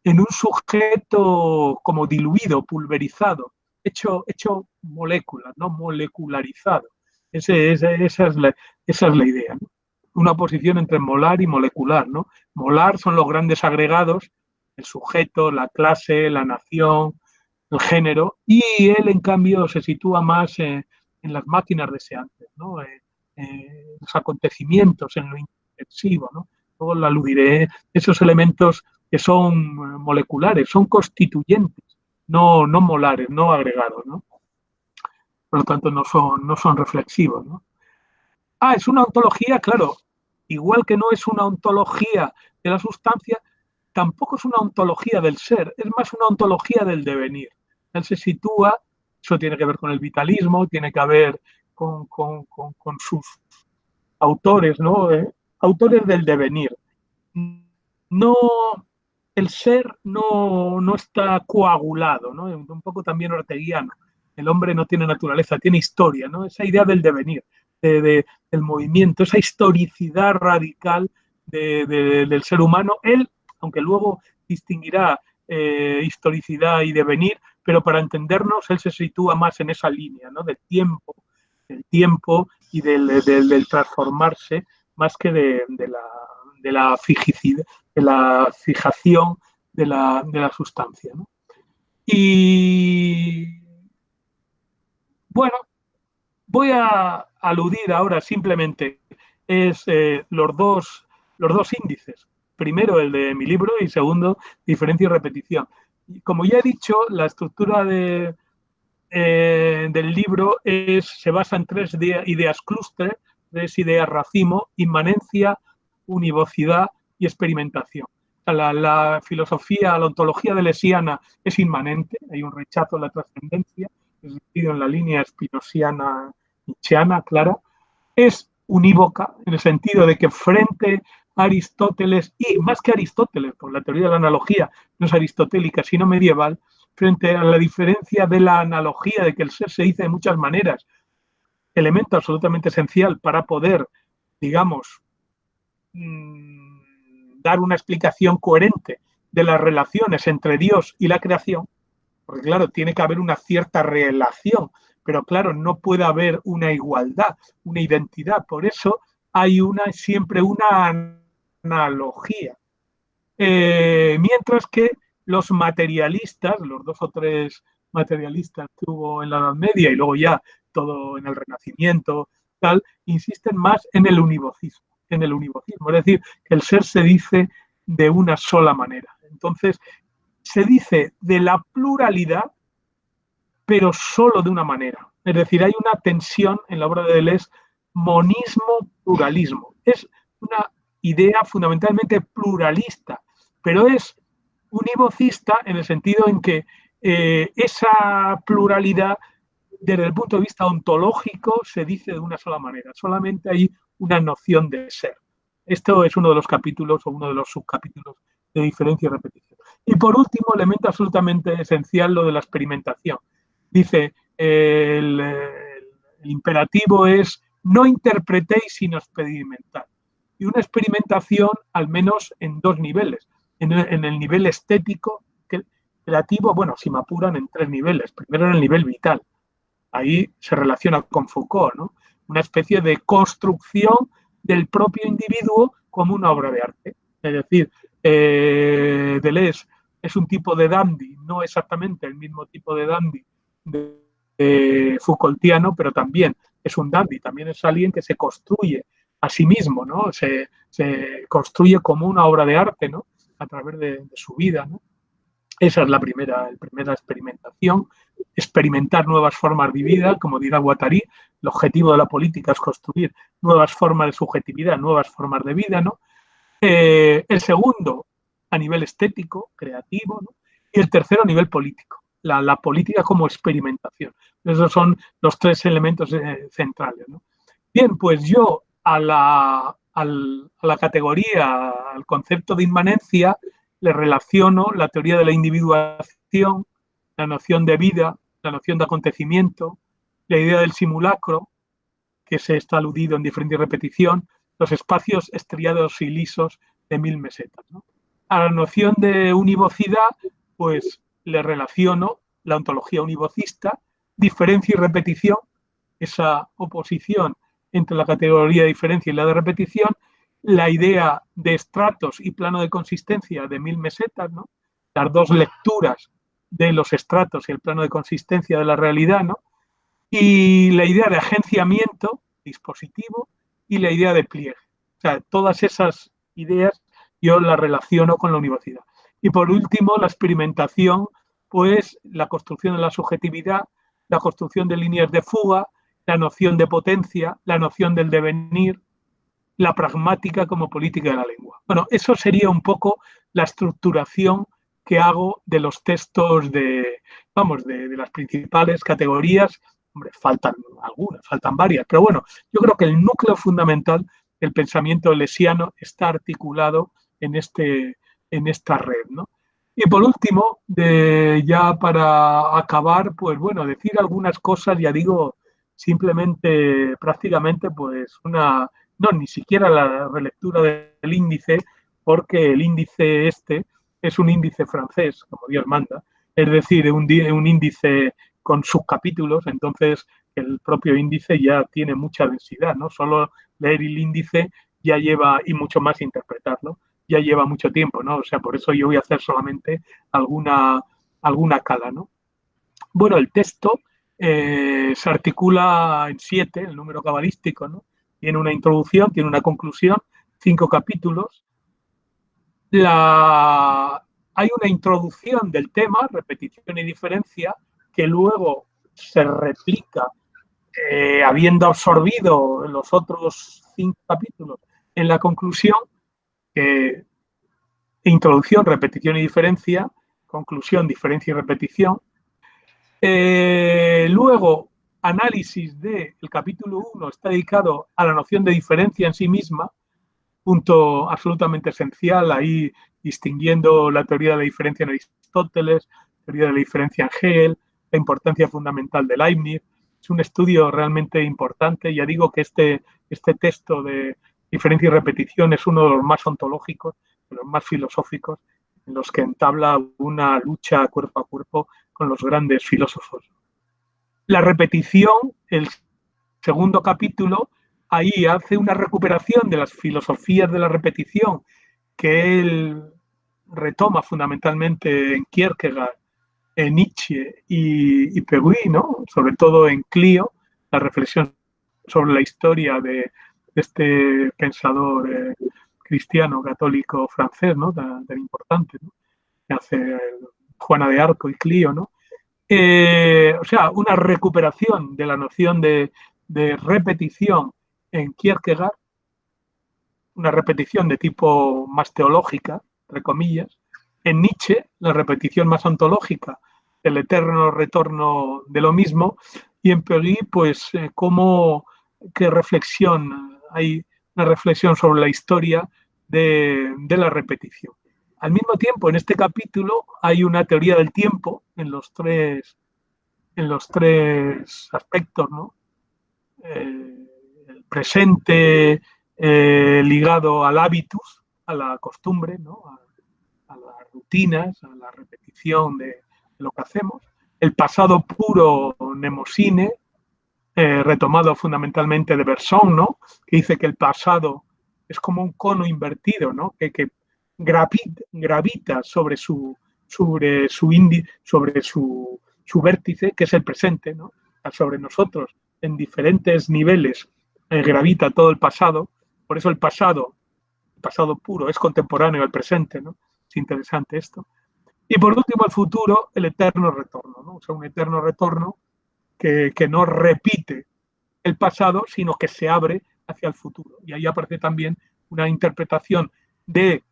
en un sujeto como diluido, pulverizado, hecho moléculas, ¿no? Molecularizado. Esa es la idea, ¿no? Una oposición entre molar y molecular, ¿no? Molar son los grandes agregados, el sujeto, la clase, la nación, el género, y él, en cambio, se sitúa más en las máquinas deseantes, ¿no? Los acontecimientos, en lo intensivo, ¿no? Luego lo aludiré, esos elementos que son moleculares, son constituyentes, no molares, no agregados, ¿no? Por lo tanto, no son reflexivos, ¿no? Es una ontología, claro, igual que no es una ontología de la sustancia, tampoco es una ontología del ser, es más una ontología del devenir. Él se sitúa, eso tiene que ver con el vitalismo, tiene que ver con sus autores, ¿no? Autores del devenir. No, el ser no está coagulado, ¿no? Un poco también orteguiano. El hombre no tiene naturaleza, tiene historia, ¿no? Esa idea del devenir, del movimiento, esa historicidad radical del ser humano. Él, aunque luego distinguirá historicidad y devenir, pero para entendernos, él se sitúa más en esa línea, ¿no? Del tiempo y del transformarse, más que de la fijación de la sustancia, ¿no? Y bueno, voy a aludir ahora simplemente es los dos índices. Primero el de mi libro y segundo diferencia y repetición. Como ya he dicho, la estructura del libro se basa en 3 ideas clúster, 3 ideas racimo: inmanencia, univocidad y experimentación. La filosofía, la ontología deleuziana es inmanente, hay un rechazo a la trascendencia, es decir, en la línea spinosiana, nietzscheana, clara. Es unívoca en el sentido de que frente a Aristóteles, y más que Aristóteles, por la teoría de la analogía no es aristotélica, sino medieval, frente a la diferencia de la analogía de que el ser se dice de muchas maneras, elemento absolutamente esencial para poder, digamos, dar una explicación coherente de las relaciones entre Dios y la creación, porque claro, tiene que haber una cierta relación, pero claro, no puede haber una igualdad, una identidad. Por eso hay siempre una analogía. Mientras que los materialistas, los 2 o 3 materialistas que hubo en la Edad Media y luego ya todo en el Renacimiento, tal, insisten más en el univocismo, es decir, que el ser se dice de una sola manera. Entonces, se dice de la pluralidad, pero solo de una manera. Es decir, hay una tensión en la obra de Deleuze, monismo-pluralismo. Es una idea fundamentalmente pluralista, pero es univocista en el sentido en que esa pluralidad, desde el punto de vista ontológico, se dice de una sola manera. Solamente hay una noción de ser. Esto es uno de los capítulos o uno de los subcapítulos de diferencia y repetición. Y por último, elemento absolutamente esencial, lo de la experimentación. Dice, el imperativo es no interpretéis sino experimentad. Y una experimentación al menos en 2 niveles. En el nivel estético, creativo, bueno, si me apuran, en 3 niveles. Primero en el nivel vital. Ahí se relaciona con Foucault, ¿no? Una especie de construcción del propio individuo como una obra de arte. Es decir, Deleuze es un tipo de dandy, no exactamente el mismo tipo de dandy de Foucaultiano, pero también es un dandy, también es alguien que se construye a sí mismo, ¿no? Se construye como una obra de arte, ¿no? A través de su vida, ¿no? Esa es la primera experimentación, experimentar nuevas formas de vida, como dirá Guattari, el objetivo de la política es construir nuevas formas de subjetividad, nuevas formas de vida, ¿no? El segundo, a nivel estético, creativo, ¿no? Y el tercero, a nivel político, la política como experimentación. Esos son los 3 elementos centrales, ¿no? Bien, pues yo a la categoría, al concepto de inmanencia, le relaciono la teoría de la individuación, la noción de vida, la noción de acontecimiento, la idea del simulacro, que se está aludido en diferente repetición, los espacios estriados y lisos de 1000 mesetas, ¿no? A la noción de univocidad, pues le relaciono la ontología univocista, diferencia y repetición, esa oposición entre la categoría de diferencia y la de repetición, la idea de estratos y plano de consistencia de 1000 mesetas, ¿no? Las 2 lecturas de los estratos y el plano de consistencia de la realidad, ¿no? Y la idea de agenciamiento, dispositivo, y la idea de pliegue. O sea, todas esas ideas yo las relaciono con la universidad. Y por último, la experimentación, pues la construcción de la subjetividad, la construcción de líneas de fuga, la noción de potencia, la noción del devenir, la pragmática como política de la lengua. Bueno, eso sería un poco la estructuración que hago de los textos de las principales categorías. Hombre, faltan algunas, faltan varias, pero bueno, yo creo que el núcleo fundamental del pensamiento deleuziano está articulado en esta red, ¿no? Y por último, ya para acabar, pues bueno, decir algunas cosas, ya digo, simplemente, prácticamente, pues no, ni siquiera la relectura del índice, porque el índice este es un índice francés, como Dios manda, es decir, un índice con subcapítulos, entonces el propio índice ya tiene mucha densidad, ¿no? Solo leer el índice ya lleva, y mucho más interpretarlo, ya lleva mucho tiempo, ¿no? O sea, por eso yo voy a hacer solamente alguna cala, ¿no? Bueno, el texto se articula en 7, el número cabalístico, ¿no? Tiene una introducción, tiene una conclusión, 5 capítulos. Hay una introducción del tema, repetición y diferencia, que luego se replica habiendo absorbido los otros 5 capítulos en la conclusión, introducción, repetición y diferencia, conclusión, diferencia y repetición. Luego, análisis del capítulo 1 está dedicado a la noción de diferencia en sí misma, punto absolutamente esencial, ahí distinguiendo la teoría de la diferencia en Aristóteles, la teoría de la diferencia en Hegel, la importancia fundamental de Leibniz. Es un estudio realmente importante. Ya digo que este texto de diferencia y repetición es uno de los más ontológicos los más filosóficos, en los que entabla una lucha cuerpo a cuerpo con los grandes filósofos. La repetición, el segundo capítulo, ahí hace una recuperación de las filosofías de la repetición que él retoma fundamentalmente en Kierkegaard, en Nietzsche y Pegüí, ¿no? Sobre todo en Clio, la reflexión sobre la historia de este pensador cristiano, católico, francés, ¿no? Tan importante, ¿no? Que hace Juana de Arco y Clio, ¿no? O sea, una recuperación de la noción de repetición en Kierkegaard, una repetición de tipo más teológica, entre comillas. En Nietzsche, la repetición más ontológica, el eterno retorno de lo mismo. Y en Peggy, pues, qué reflexión, hay una reflexión sobre la historia de la repetición. Al mismo tiempo, en este capítulo hay una teoría del tiempo en los tres aspectos, ¿no? El presente ligado al hábitus, a la costumbre, ¿no? a las rutinas, a la repetición de lo que hacemos. El pasado puro, mnemosine, retomado fundamentalmente de Bersón, ¿no? Que dice que el pasado es como un cono invertido, ¿no? que gravita sobre su vértice, que es el presente, ¿no? Sobre nosotros en diferentes niveles gravita todo el pasado. Por eso el pasado puro, es contemporáneo al presente, ¿no? Es interesante esto. Y por último, el futuro, el eterno retorno, ¿no? O sea, un eterno retorno que no repite el pasado, sino que se abre hacia el futuro. Y ahí aparece también una interpretación de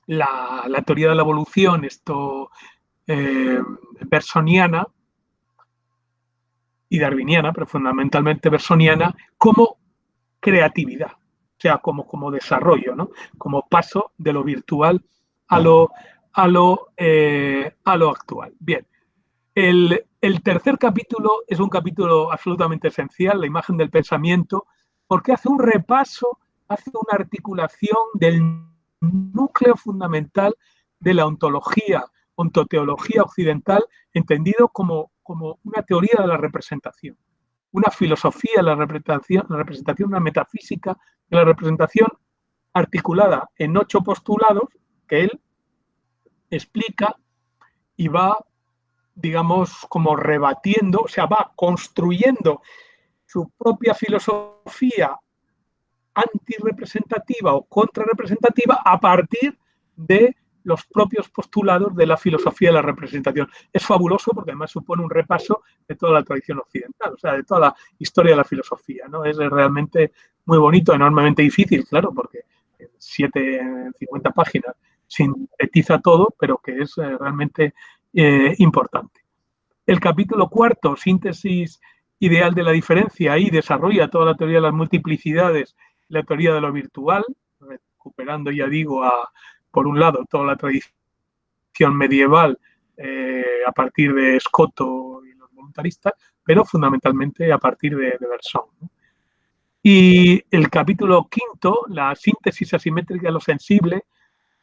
la teoría de la evolución, bersoniana y darwiniana, pero fundamentalmente bersoniana, como creatividad, o sea, como desarrollo, ¿no? Como paso de lo virtual a lo actual. Bien, el tercer capítulo es un capítulo absolutamente esencial, la imagen del pensamiento, porque hace un repaso, hace una articulación del núcleo fundamental de la ontoteología occidental, entendido como una teoría de la representación, una filosofía de la representación, una metafísica de la representación articulada en 8 postulados que él explica y va, digamos, como rebatiendo, o sea, va construyendo su propia filosofía antirrepresentativa o contrarrepresentativa a partir de los propios postulados de la filosofía de la representación. Es fabuloso porque además supone un repaso de toda la tradición occidental, o sea, de toda la historia de la filosofía, ¿no? Es realmente muy bonito, enormemente difícil, claro, porque en 50 páginas sintetiza todo, pero que es realmente importante. El capítulo cuarto, síntesis ideal de la diferencia, ahí desarrolla toda la teoría de las multiplicidades, la teoría de lo virtual, recuperando, ya digo, por un lado, toda la tradición medieval a partir de Escoto y los voluntaristas, pero fundamentalmente a partir de Bersón, ¿no? Y el capítulo quinto, la síntesis asimétrica de lo sensible,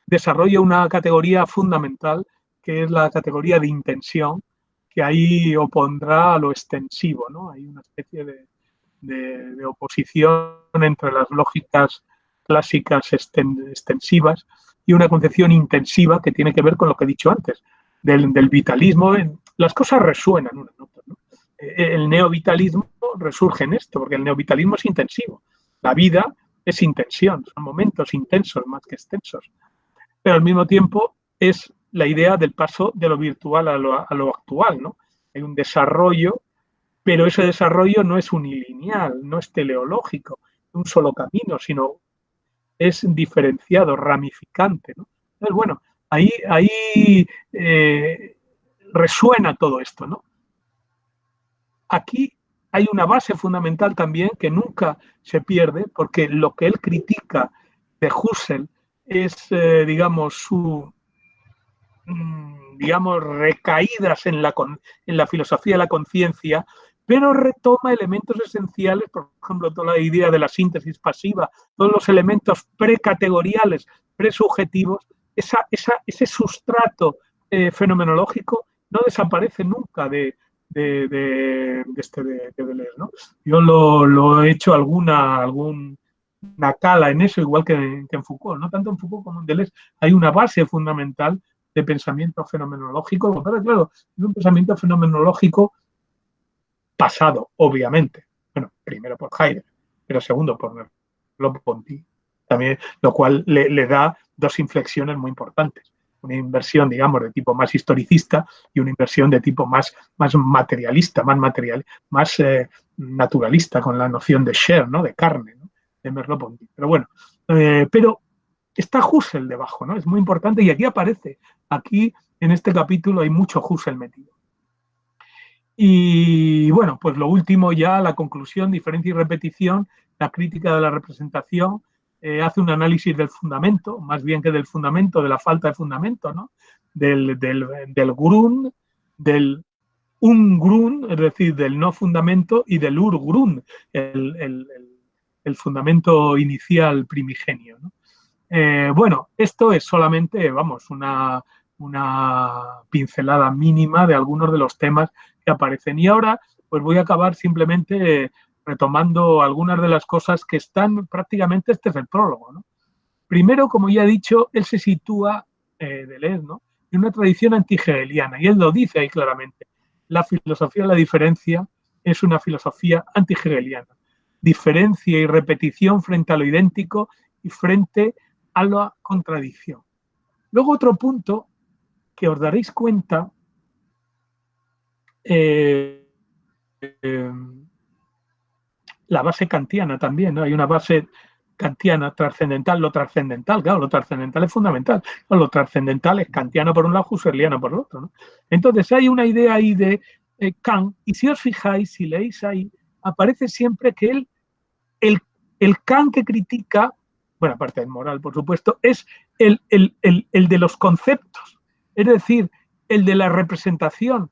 desarrolla una categoría fundamental, que es la categoría de intención, que ahí opondrá a lo extensivo, ¿no? Hay una especie de oposición entre las lógicas clásicas extensivas y una concepción intensiva que tiene que ver con lo que he dicho antes, del vitalismo. Las cosas resuenan unas en otras, ¿no? El neovitalismo resurge en esto, porque el neovitalismo es intensivo. La vida es intención, son momentos intensos más que extensos. Pero al mismo tiempo es la idea del paso de lo virtual a lo actual, ¿no? Hay un desarrollo, pero ese desarrollo no es unilineal, no es teleológico, un solo camino, sino es diferenciado, ramificante, ¿no? Entonces, bueno, ahí resuena todo esto, ¿no? Aquí hay una base fundamental también que nunca se pierde, porque lo que él critica de Husserl es, digamos, recaídas en la filosofía de la conciencia, pero retoma elementos esenciales, por ejemplo, toda la idea de la síntesis pasiva, todos los elementos precategoriales, presubjetivos, ese sustrato fenomenológico no desaparece nunca de Deleuze, ¿no? Yo lo he hecho alguna cala en eso, igual que en Foucault, no tanto en Foucault como en Deleuze, hay una base fundamental de pensamiento fenomenológico, pero claro, es un pensamiento fenomenológico pasado, obviamente. Bueno, primero por Heidegger, pero segundo por Merleau-Ponty, también, lo cual le da dos inflexiones muy importantes. Una inversión, digamos, de tipo más historicista y una inversión de tipo más materialista, más naturalista, con la noción de chair, ¿no? De carne, ¿no? De Merleau-Ponty. Pero bueno, pero está Husserl debajo, ¿no? Es muy importante y aquí aparece. Aquí, en este capítulo, hay mucho Husserl metido. Y bueno, pues lo último ya, la conclusión, diferencia y repetición, la crítica de la representación, hace un análisis del fundamento, más bien que del fundamento, de la falta de fundamento, ¿no? Del Grund, del Ungrund, es decir, del no fundamento, y del Urgrund, el fundamento inicial primigenio, ¿no? Bueno, esto es solamente, vamos, una pincelada mínima de algunos de los temas que aparecen. Y ahora, pues voy a acabar simplemente retomando algunas de las cosas que están prácticamente, este es el prólogo, ¿no? Primero, como ya he dicho, él se sitúa, Deleuze, ¿no?, en una tradición anti-hegeliana, y él lo dice ahí claramente. La filosofía de la diferencia es una filosofía anti-hegeliana. Diferencia y repetición frente a lo idéntico y frente a la contradicción. Luego otro punto que os daréis cuenta, la base kantiana también, ¿no? Hay una base kantiana trascendental, claro, lo trascendental es fundamental, lo trascendental es kantiano por un lado, husserliano por el otro, ¿no? Entonces hay una idea ahí de Kant, y si os fijáis, si leéis ahí, aparece siempre que el Kant que critica, bueno, aparte del moral, por supuesto, es el de los conceptos, es decir, el de la representación.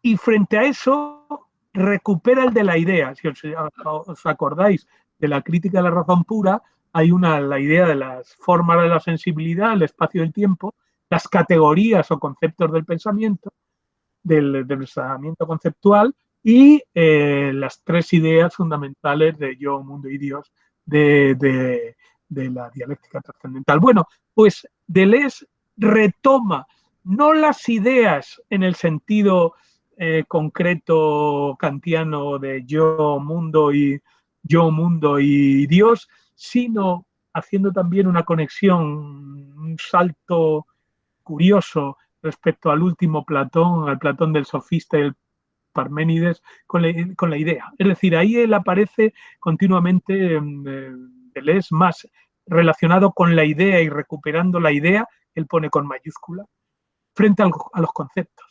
Y frente a eso, recupera el de la idea. Si os acordáis de la crítica de la razón pura, hay la idea de las formas de la sensibilidad, el espacio y el tiempo, las categorías o conceptos del pensamiento, del pensamiento conceptual, y las tres ideas fundamentales de yo, mundo y Dios de la dialéctica trascendental. Bueno, pues Deleuze retoma no las ideas en el sentido concreto kantiano de yo, mundo y Dios, sino haciendo también una conexión, un salto curioso respecto al último Platón, al Platón del sofista y el Parménides, con la idea. Es decir, ahí él aparece continuamente, él es más relacionado con la idea y recuperando la idea, él pone con mayúscula, frente a los conceptos.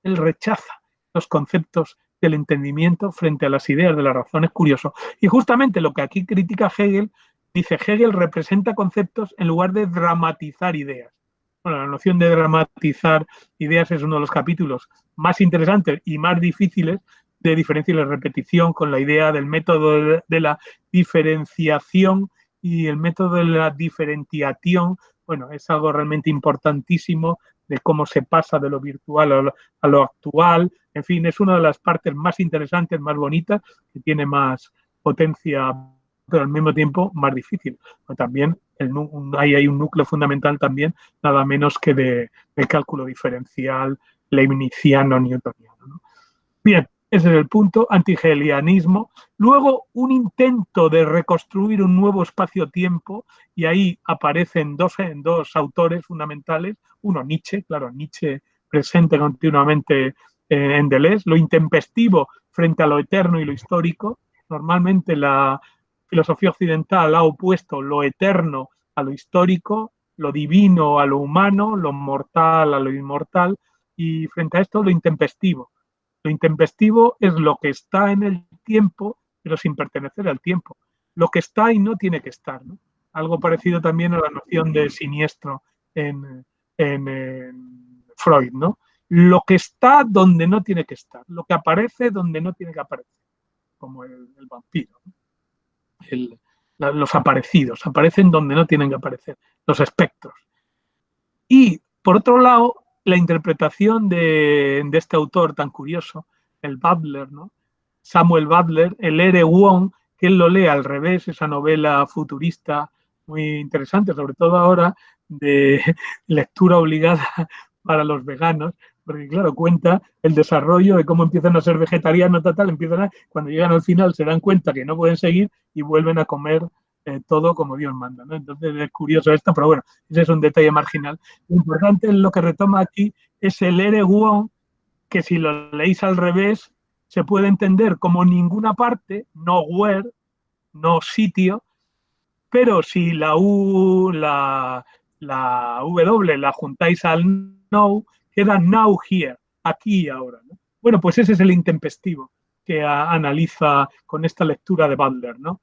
Él rechaza los conceptos del entendimiento frente a las ideas de la razón. Es curioso. Y justamente lo que aquí critica Hegel, dice Hegel representa conceptos en lugar de dramatizar ideas. Bueno, la noción de dramatizar ideas es uno de los capítulos más interesantes y más difíciles de diferencia y la repetición, con la idea del método de la diferenciación y el método de la diferenciación. Bueno, es algo realmente importantísimo de cómo se pasa de lo virtual a lo actual. En fin, es una de las partes más interesantes, más bonitas, que tiene más potencia, pero al mismo tiempo más difícil. Pero también hay un núcleo fundamental también, nada menos que de cálculo diferencial leibniziano, newtoniano, ¿no? Bien, ese es el punto, antihegelianismo. Luego, un intento de reconstruir un nuevo espacio-tiempo, y ahí aparecen dos autores fundamentales. Uno, Nietzsche, claro, Nietzsche presente continuamente en Deleuze, lo intempestivo frente a lo eterno y lo histórico. Normalmente la filosofía occidental ha opuesto lo eterno a lo histórico, lo divino a lo humano, lo mortal a lo inmortal, y frente a esto lo intempestivo. Lo intempestivo es lo que está en el tiempo, pero sin pertenecer al tiempo. Lo que está y no tiene que estar, ¿no? Algo parecido también a la noción de siniestro en Freud, ¿no? lo que está donde no tiene que estar, lo que aparece donde no tiene que aparecer, como el vampiro, ¿no? Los aparecidos, aparecen donde no tienen que aparecer, los espectros. Y, por otro lado, la interpretación de este autor tan curioso, el Butler, ¿no? Samuel Butler, el Ere Wong, que él lo lee al revés, esa novela futurista muy interesante, sobre todo ahora de lectura obligada para los veganos, porque claro, cuenta el desarrollo de cómo empiezan a ser vegetarianos, cuando llegan al final se dan cuenta que no pueden seguir y vuelven a comer todo como Dios manda, ¿no? Entonces es curioso esto, pero bueno, ese es un detalle marginal. Lo importante es lo que retoma aquí es el Ere Wong, que si lo leéis al revés, se puede entender como ninguna parte, no where, no sitio, pero si la W la juntáis al now, queda now here, aquí y ahora, ¿no? Bueno, pues ese es el intempestivo que analiza con esta lectura de Butler, ¿no?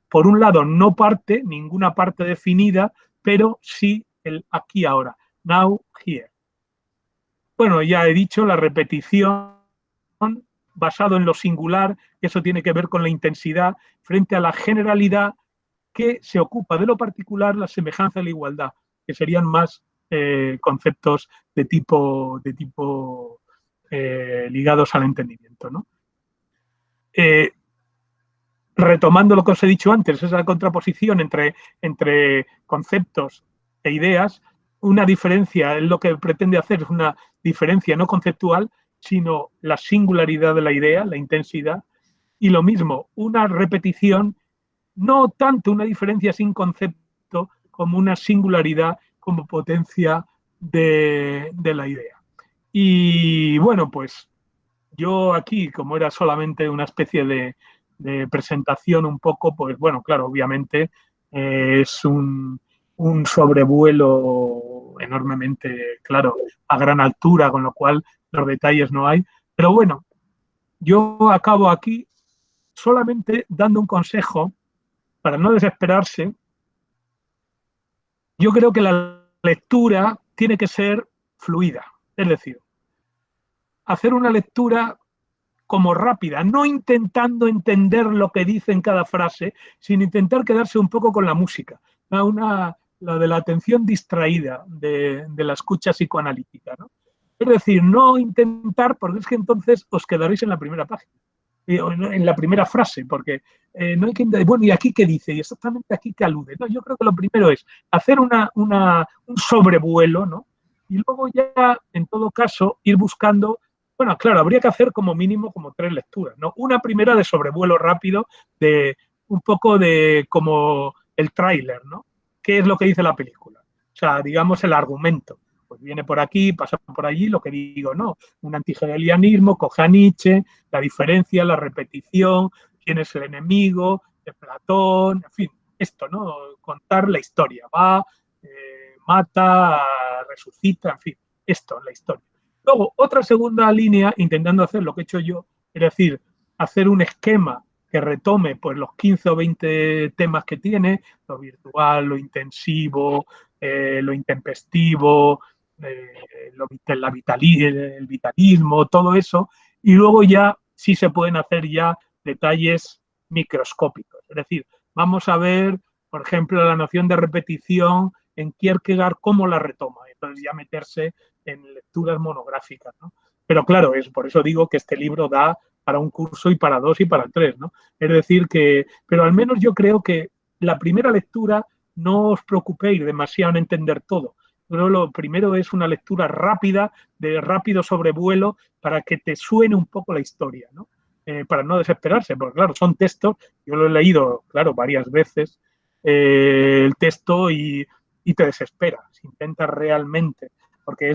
Por un lado, no parte, ninguna parte definida, pero sí el aquí ahora, now here. Bueno, ya he dicho, la repetición basado en lo singular, eso tiene que ver con la intensidad, frente a la generalidad que se ocupa de lo particular, la semejanza y la igualdad, que serían más conceptos de tipo ligados al entendimiento, ¿no? Retomando lo que os he dicho antes, esa contraposición entre conceptos e ideas, una diferencia, es lo que pretende hacer, es una diferencia no conceptual, sino la singularidad de la idea, la intensidad, y lo mismo, una repetición, no tanto una diferencia sin concepto como una singularidad como potencia de la idea. Y bueno, pues yo aquí, como era solamente una especie de presentación un poco, pues bueno, claro, obviamente es un sobrevuelo enormemente, claro, a gran altura, con lo cual los detalles no hay. Pero bueno, yo acabo aquí solamente dando un consejo para no desesperarse. Yo creo que la lectura tiene que ser fluida, es decir, hacer una lectura como rápida, no intentando entender lo que dice en cada frase, sino intentar quedarse un poco con la música, lo de la atención distraída de la escucha psicoanalítica, ¿no? Es decir, no intentar, porque es que entonces os quedaréis en la primera página, en la primera frase, porque no hay que, bueno, ¿y aquí qué dice? ¿Y exactamente aquí qué alude? No, yo creo que lo primero es hacer un sobrevuelo, ¿no? Y luego ya, en todo caso, ir buscando. Bueno, claro, habría que hacer como mínimo como 3 lecturas, ¿no? Una primera de sobrevuelo rápido, de un poco de como el tráiler, ¿no? ¿Qué es lo que dice la película? O sea, digamos el argumento. Pues viene por aquí, pasa por allí, lo que digo, no. Un antihegelianismo, coge a Nietzsche, la diferencia, la repetición, quién es el enemigo, de Platón, en fin, esto, ¿no? Contar la historia. Va, mata, resucita, en fin, esto, la historia. Luego, otra segunda línea, intentando hacer lo que he hecho yo, es decir, hacer un esquema que retome pues, los 15 o 20 temas que tiene, lo virtual, lo intensivo, lo intempestivo, el vitalismo, todo eso, y luego ya sí se pueden hacer ya detalles microscópicos. Es decir, vamos a ver, por ejemplo, la noción de repetición en Kierkegaard, cómo la retoma. Entonces ya meterse en lecturas monográficas, ¿no? Pero claro, es por eso digo que este libro da para un curso y para 2 y para 3, ¿no? Es decir que, pero al menos yo creo que la primera lectura no os preocupéis demasiado en entender todo. Pero lo primero es una lectura rápida, de rápido sobrevuelo, para que te suene un poco la historia, ¿no? Para no desesperarse, porque claro, son textos, yo lo he leído, claro, varias veces, el texto y te desesperas, intentas realmente, porque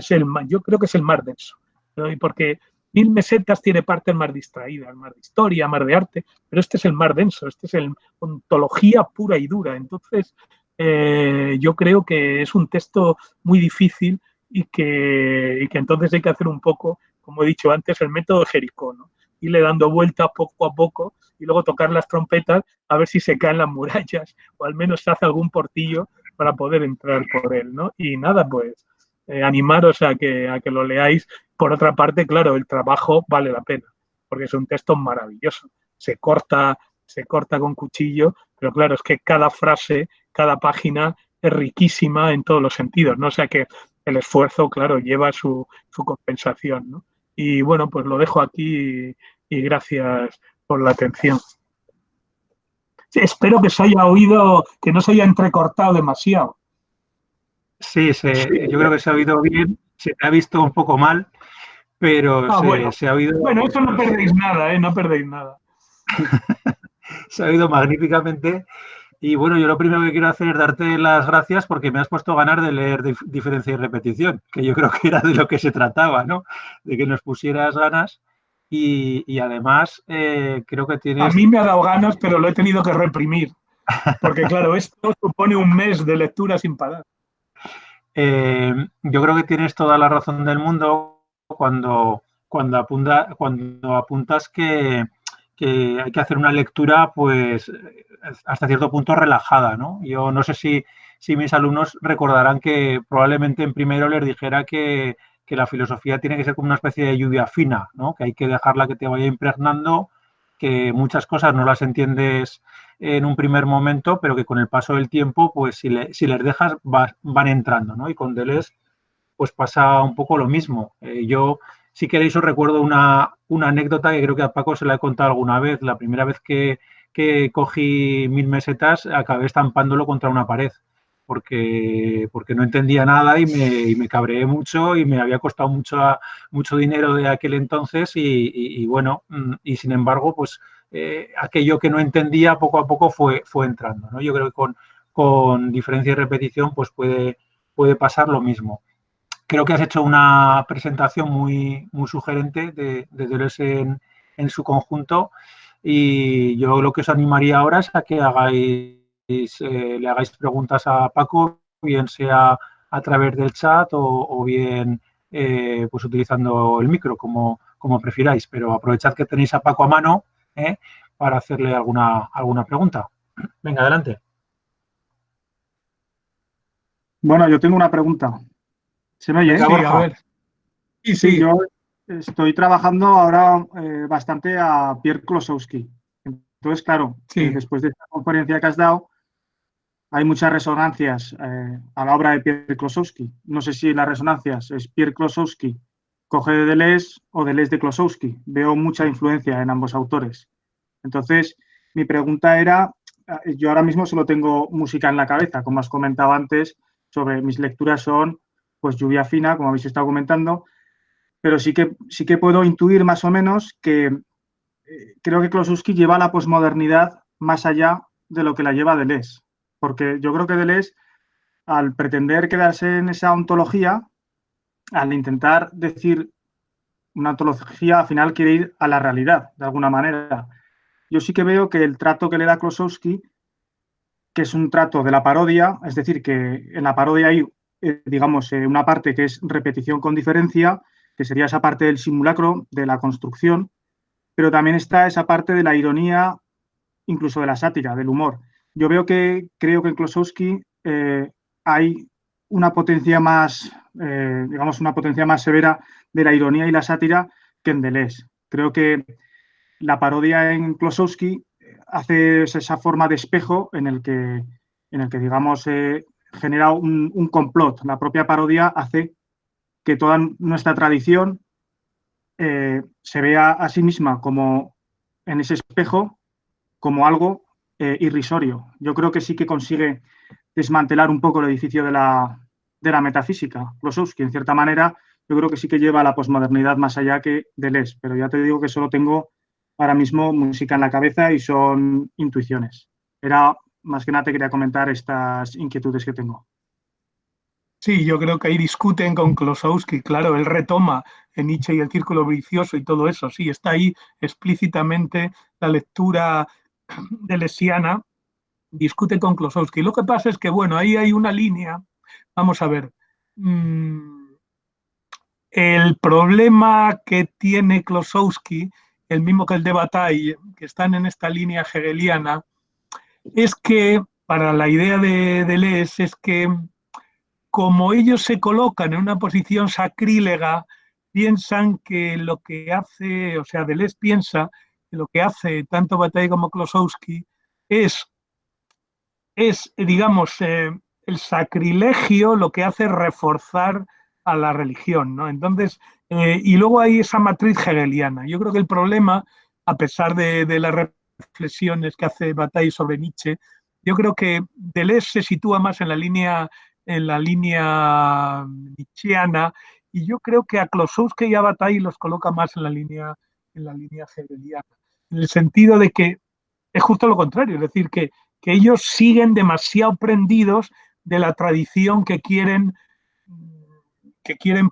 yo creo que es el más denso, ¿no? Y porque Mil Mesetas tiene partes más distraídas, más de historia, más de arte, pero este es el más denso, este es el ontología pura y dura. Entonces, yo creo que es un texto muy difícil y que entonces hay que hacer un poco, como he dicho antes, el método de Jericó, ¿no? Irle dando vueltas poco a poco y luego tocar las trompetas a ver si se caen las murallas o al menos se hace algún portillo para poder entrar por él, ¿no? Y nada, pues animaros a que lo leáis. Por otra parte, claro, el trabajo vale la pena, porque es un texto maravilloso. Se corta con cuchillo, pero claro, es que cada frase, cada página es riquísima en todos los sentidos, ¿no? O sea que el esfuerzo, claro, lleva su compensación, ¿no? Y bueno, pues lo dejo aquí y gracias por la atención. Sí, espero que se haya oído, que no se haya entrecortado demasiado. Sí, yo creo que se ha oído bien, se te ha visto un poco mal, pero Ah, bueno. se ha oído, Bueno, eso no perdéis nada, ¿eh? No perdéis nada. se ha oído magníficamente. Y bueno, yo lo primero que quiero hacer es darte las gracias porque me has puesto a ganar de leer diferencia y repetición, que yo creo que era de lo que se trataba, ¿no? De que nos pusieras ganas y además creo que A tienes, mí me ha dado ganas, pero lo he tenido que reprimir, porque claro, esto supone un mes de lectura sin parar. yo creo que tienes toda la razón del mundo cuando apuntas que hay que hacer una lectura, pues hasta cierto punto relajada, ¿no? Yo no sé si mis alumnos recordarán que probablemente en primero les dijera que la filosofía tiene que ser como una especie de lluvia fina, ¿no? Que hay que dejarla que te vaya impregnando, que muchas cosas no las entiendes en un primer momento, pero que con el paso del tiempo, pues si les dejas, van entrando, ¿no? Y con Deleuze, pues pasa un poco lo mismo. Yo, si queréis, os recuerdo una anécdota que creo que a Paco se la he contado alguna vez. La primera vez que cogí 1000 mesetas, acabé estampándolo contra una pared. Porque no entendía nada y me cabreé mucho y me había costado mucho dinero de aquel entonces y bueno, y sin embargo, pues aquello que no entendía poco a poco fue entrando, ¿no? Yo creo que con diferencia y repetición pues puede pasar lo mismo. Creo que has hecho una presentación muy sugerente de Deleuze en su conjunto y yo lo que os animaría ahora es a que le hagáis preguntas a Paco, bien sea a través del chat o bien pues utilizando el micro, como prefiráis, pero aprovechad que tenéis a Paco a mano ¿eh? Para hacerle alguna pregunta. Venga, adelante. Bueno, yo tengo una pregunta. ¿Se me oye? Venga, Sí, a Borja. ver. Sí, Sí, sí. yo estoy trabajando ahora bastante a Pierre Klosowski. Entonces, claro, Sí. después de esta conferencia que has dado, hay muchas resonancias a la obra de Pierre Klosowski. No sé si las resonancias es Pierre Klosowski coge de Deleuze o Deleuze de Klosowski. Veo mucha influencia en ambos autores. Entonces, mi pregunta era, yo ahora mismo solo tengo música en la cabeza, como has comentado antes, sobre mis lecturas son pues lluvia fina, como habéis estado comentando, pero sí que puedo intuir más o menos que creo que Klosowski lleva la posmodernidad más allá de lo que la lleva Deleuze, porque yo creo que Deleuze, al pretender quedarse en esa ontología, al intentar decir una ontología, al final quiere ir a la realidad, de alguna manera. Yo sí que veo que el trato que le da Klosowski, que es un trato de la parodia, es decir, que en la parodia hay, digamos, una parte que es repetición con diferencia, que sería esa parte del simulacro, de la construcción, pero también está esa parte de la ironía, incluso de la sátira, del humor. Yo creo que en Klosowski hay una potencia más, digamos, una potencia más severa de la ironía y la sátira que en Deleuze. Creo que la parodia en Klosowski hace esa forma de espejo en el que digamos, genera un complot. La propia parodia hace que toda nuestra tradición se vea a sí misma como en ese espejo, como algo irrisorio. Yo creo que sí que consigue desmantelar un poco el edificio de la metafísica. Klosowski, en cierta manera, yo creo que sí que lleva a la posmodernidad más allá que Deleuze, pero ya te digo que solo tengo ahora mismo música en la cabeza y son intuiciones. Era más que nada te quería comentar estas inquietudes que tengo. Sí, yo creo que ahí discuten con Klosowski, claro, él retoma en Nietzsche y el círculo vicioso y todo eso, sí, está ahí explícitamente la lectura de Lesiana, discute con Klosowski. Lo que pasa es que, bueno, ahí hay una línea, vamos a ver, el problema que tiene Klosowski, el mismo que el de Bataille, que están en esta línea hegeliana, es que para la idea de Deleuze es que como ellos se colocan en una posición sacrílega, piensan que lo que hace, o sea, Deleuze piensa que lo que hace tanto Bataille como Klossowski es digamos, el sacrilegio lo que hace es reforzar a la religión, ¿no? Entonces, y luego hay esa matriz hegeliana. Yo creo que el problema, a pesar de las reflexiones que hace Bataille sobre Nietzsche, yo creo que Deleuze se sitúa más en la línea nietzscheana, y yo creo que a Klossowski y a Bataille los coloca más en la línea hegeliana, en el sentido de que es justo lo contrario, es decir, que ellos siguen demasiado prendidos de la tradición que quieren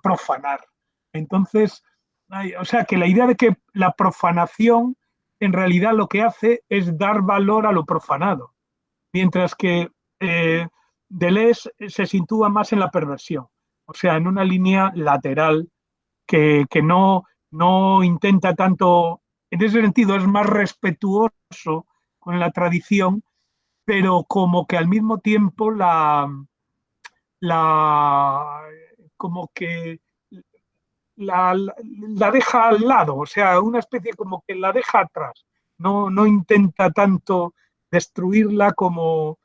profanar. Entonces, o sea, que la idea de que la profanación en realidad lo que hace es dar valor a lo profanado, mientras que Deleuze se sitúa más en la perversión, o sea, en una línea lateral que no intenta tanto, en ese sentido es más respetuoso con la tradición, pero como que al mismo tiempo la como que la deja al lado, o sea, una especie como que la deja atrás, no intenta tanto destruirla como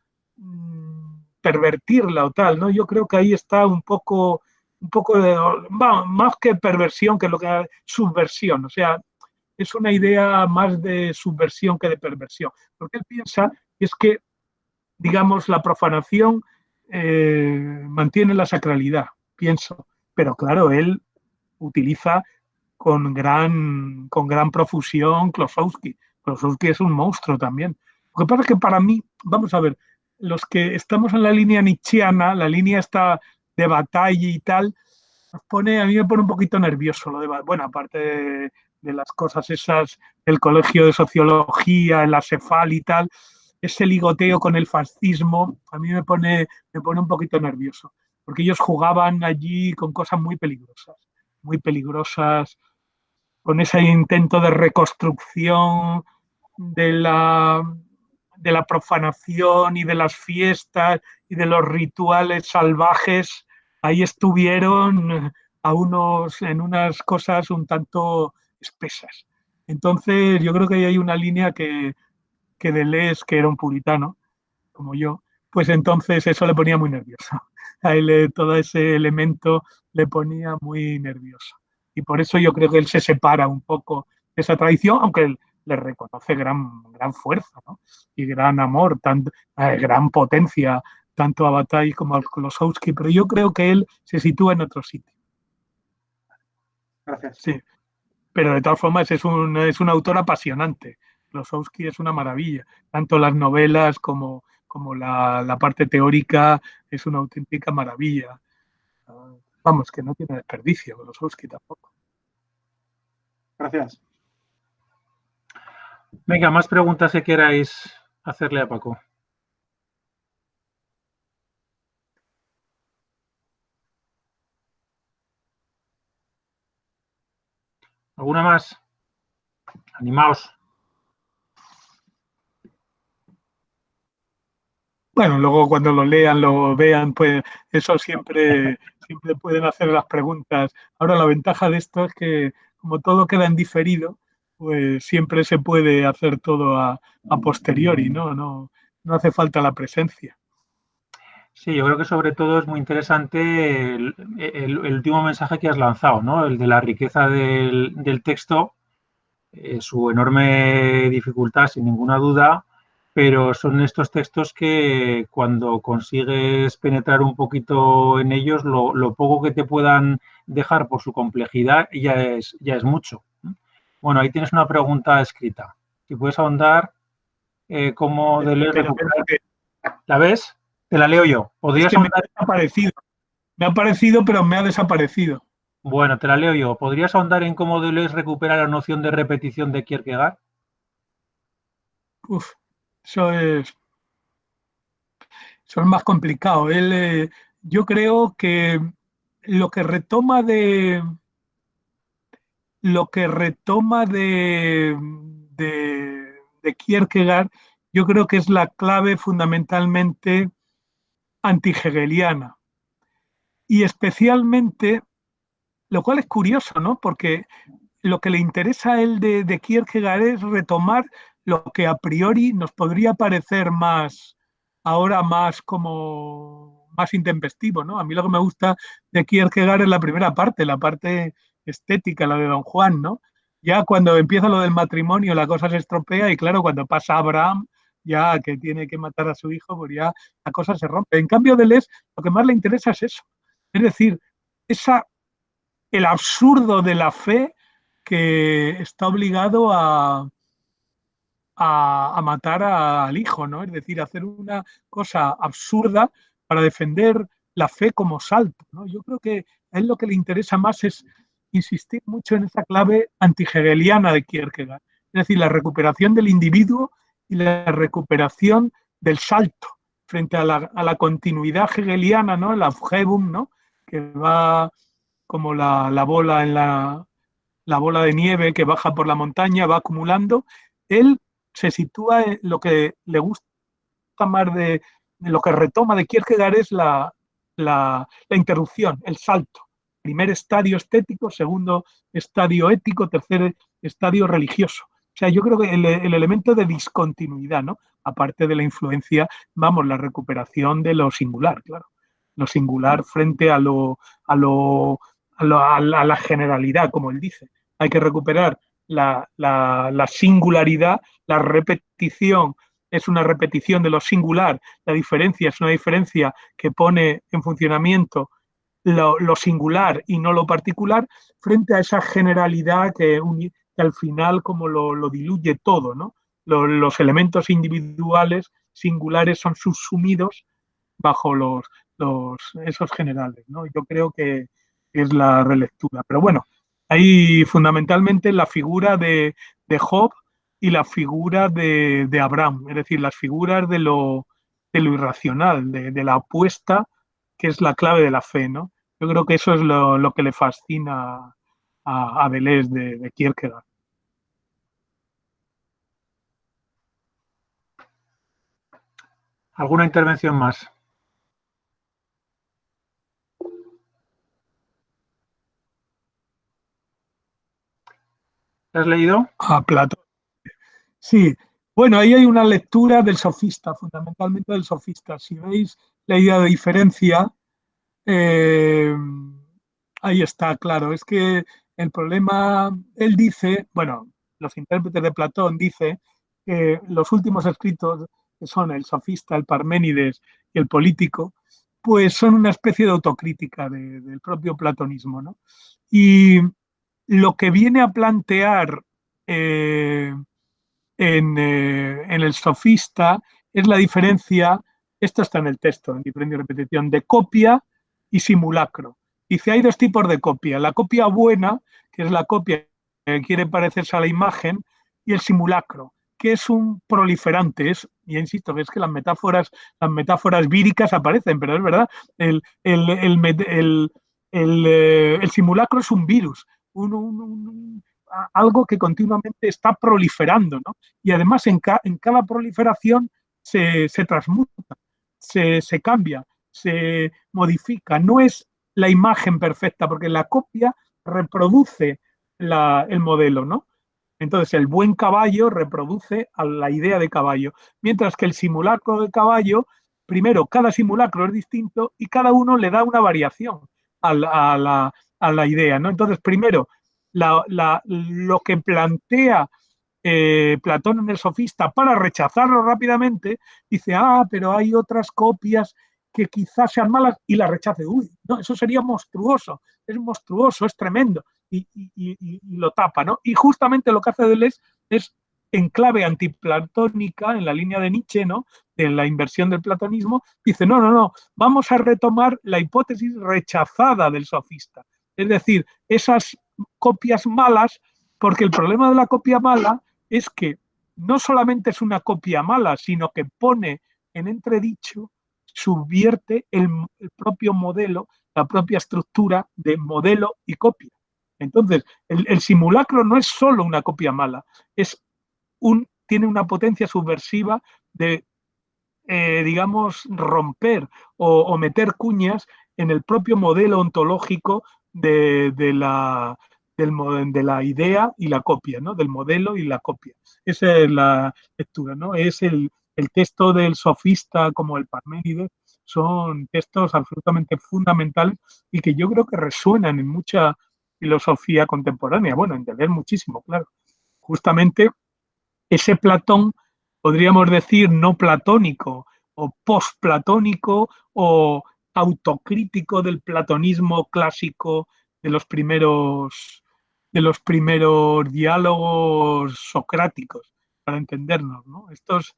pervertirla o tal, ¿no? Yo creo que ahí está un poco de, más que perversión, que lo que subversión, o sea, es una idea más de subversión que de perversión, porque él piensa es que, digamos, la profanación mantiene la sacralidad, pienso, pero claro, él utiliza con gran profusión Klossowski. Klossowski es un monstruo también. Lo que pasa es que para mí, vamos a ver, los que estamos en la línea nietzscheana, la línea esta de batalla y tal, a mí me pone un poquito nervioso lo de, bueno, aparte de las cosas esas, el colegio de sociología, la CEFAL y tal, ese ligoteo con el fascismo, a mí me pone un poquito nervioso, porque ellos jugaban allí con cosas muy peligrosas, con ese intento de reconstrucción de la profanación y de las fiestas y de los rituales salvajes. Ahí estuvieron en unas cosas un tanto espesas. Entonces, yo creo que ahí hay una línea que Deleuze, que era un puritano, como yo, pues entonces eso le ponía muy nervioso. A él todo ese elemento le ponía muy nervioso. Y por eso yo creo que él se separa un poco de esa tradición, aunque él le reconoce gran fuerza, ¿no? Y gran amor, gran potencia, tanto a Bataille como a Klossowski, pero yo creo que él se sitúa en otro sitio. Gracias. Sí, pero de todas formas es un autor apasionante. Klossowski es una maravilla, tanto las novelas como la parte teórica es una auténtica maravilla. Vamos, que no tiene desperdicio, Klossowski tampoco. Gracias. Venga, más preguntas que queráis hacerle a Paco. ¿Alguna más? Animaos. Bueno, luego cuando lo lean, lo vean, pues eso siempre pueden hacer las preguntas. Ahora la ventaja de esto es que como todo queda en diferido, pues siempre se puede hacer todo a posteriori, ¿no? No hace falta la presencia. Sí, yo creo que sobre todo es muy interesante el último mensaje que has lanzado, ¿no? El de la riqueza del texto, su enorme dificultad, sin ninguna duda, pero son estos textos que cuando consigues penetrar un poquito en ellos, lo poco que te puedan dejar por su complejidad ya es mucho. Bueno, ahí tienes una pregunta escrita. Si puedes ahondar, ¿cómo Deleuze recuperar? ¿La ves? Te la leo yo. ¿Podrías me ha desaparecido. Me ha aparecido, pero me ha desaparecido. Bueno, te la leo yo. ¿Podrías ahondar en cómo Deleuze recupera la noción de repetición de Kierkegaard? Uf, eso es más complicado. Yo creo que lo que retoma de de Kierkegaard, yo creo que es la clave fundamentalmente anti-hegeliana. y especialmente, lo cual es curioso, ¿no? Porque lo que le interesa a él de Kierkegaard es retomar lo que a priori nos podría parecer más, ahora más como, más intempestivo, ¿no? A mí lo que me gusta de Kierkegaard es la primera parte, la parte estética, la de Don Juan, ¿no? Ya cuando empieza lo del matrimonio la cosa se estropea y claro, cuando pasa Abraham, ya que tiene que matar a su hijo, pues ya la cosa se rompe. En cambio, Deleuze lo que más le interesa es eso, es decir, esa, el absurdo de la fe que está obligado a matar al hijo, ¿no? Es decir, hacer una cosa absurda para defender la fe como salto, ¿no? Yo creo que a él lo que le interesa más es insistir mucho en esa clave antihegeliana de Kierkegaard, es decir, la recuperación del individuo y la recuperación del salto frente a la continuidad hegeliana, ¿no? La Aufhebung, ¿no? Que va como la bola en la bola de nieve que baja por la montaña, va acumulando. Él se sitúa en lo que le gusta más de lo que retoma de Kierkegaard es la interrupción, el salto. Primer estadio estético, segundo estadio ético, tercer estadio religioso. O sea, yo creo que el elemento de discontinuidad, ¿no? Aparte de la influencia, vamos, la recuperación de lo singular, claro. Lo singular frente a la generalidad, como él dice. Hay que recuperar la singularidad, la repetición es una repetición de lo singular, la diferencia es una diferencia que pone en funcionamiento lo singular y no lo particular, frente a esa generalidad que al final como lo diluye todo, ¿no? Los elementos individuales singulares son subsumidos bajo esos generales, ¿no? Yo creo que es la relectura. Pero bueno, hay fundamentalmente la figura de Job y la figura de Abraham, es decir, las figuras de lo irracional, de la apuesta, que es la clave de la fe, ¿no? Yo creo que eso es lo que le fascina a Deleuze de Kierkegaard. ¿Alguna intervención más? ¿Has leído? A Platón. Sí, bueno, ahí hay una lectura del sofista, fundamentalmente del sofista. Si veis la idea de diferencia, eh, ahí está, claro. Es que el problema, él dice, bueno, los intérpretes de Platón dicen que los últimos escritos, que son el sofista, el Parménides y el político, pues son una especie de autocrítica del propio platonismo, ¿no? Y lo que viene a plantear en el sofista es la diferencia, esto está en el texto, en diferencia y repetición, de copia y simulacro. Dice, hay dos tipos de copia. La copia buena, que es la copia que quiere parecerse a la imagen, y el simulacro, que es un proliferante. Ya insisto, que es que las metáforas víricas aparecen, pero es verdad, el simulacro es un virus, algo que continuamente está proliferando, ¿no? Y además en cada proliferación se transmuta, se cambia, se modifica. No es la imagen perfecta, porque la copia reproduce el modelo, ¿no? Entonces, el buen caballo reproduce a la idea de caballo, mientras que el simulacro de caballo, primero, cada simulacro es distinto y cada uno le da una variación a la idea, ¿no? Entonces, primero, lo que plantea Platón en el Sofista para rechazarlo rápidamente, dice, pero hay otras copias que quizás sean malas y la rechace. Uy, no, eso sería monstruoso, es tremendo. Y lo tapa, ¿no? Y justamente lo que hace Deleuze es en clave antiplatónica, en la línea de Nietzsche, ¿no? De la inversión del platonismo, dice, no, vamos a retomar la hipótesis rechazada del sofista. Es decir, esas copias malas, porque el problema de la copia mala es que no solamente es una copia mala, sino que pone en entredicho, subvierte el propio modelo, la propia estructura de modelo y copia. Entonces, el simulacro no es solo una copia mala, tiene una potencia subversiva de, digamos, romper o meter cuñas en el propio modelo ontológico de la idea y la copia, ¿no? Del modelo y la copia. Esa es la lectura, ¿no? Es el texto del sofista como el Parménides, son textos absolutamente fundamentales y que yo creo que resuenan en mucha filosofía contemporánea, bueno, en Deleuze muchísimo, claro. Justamente ese Platón, podríamos decir, no platónico o postplatónico o autocrítico del platonismo clásico de los primeros diálogos socráticos, para entendernos, ¿no? Estos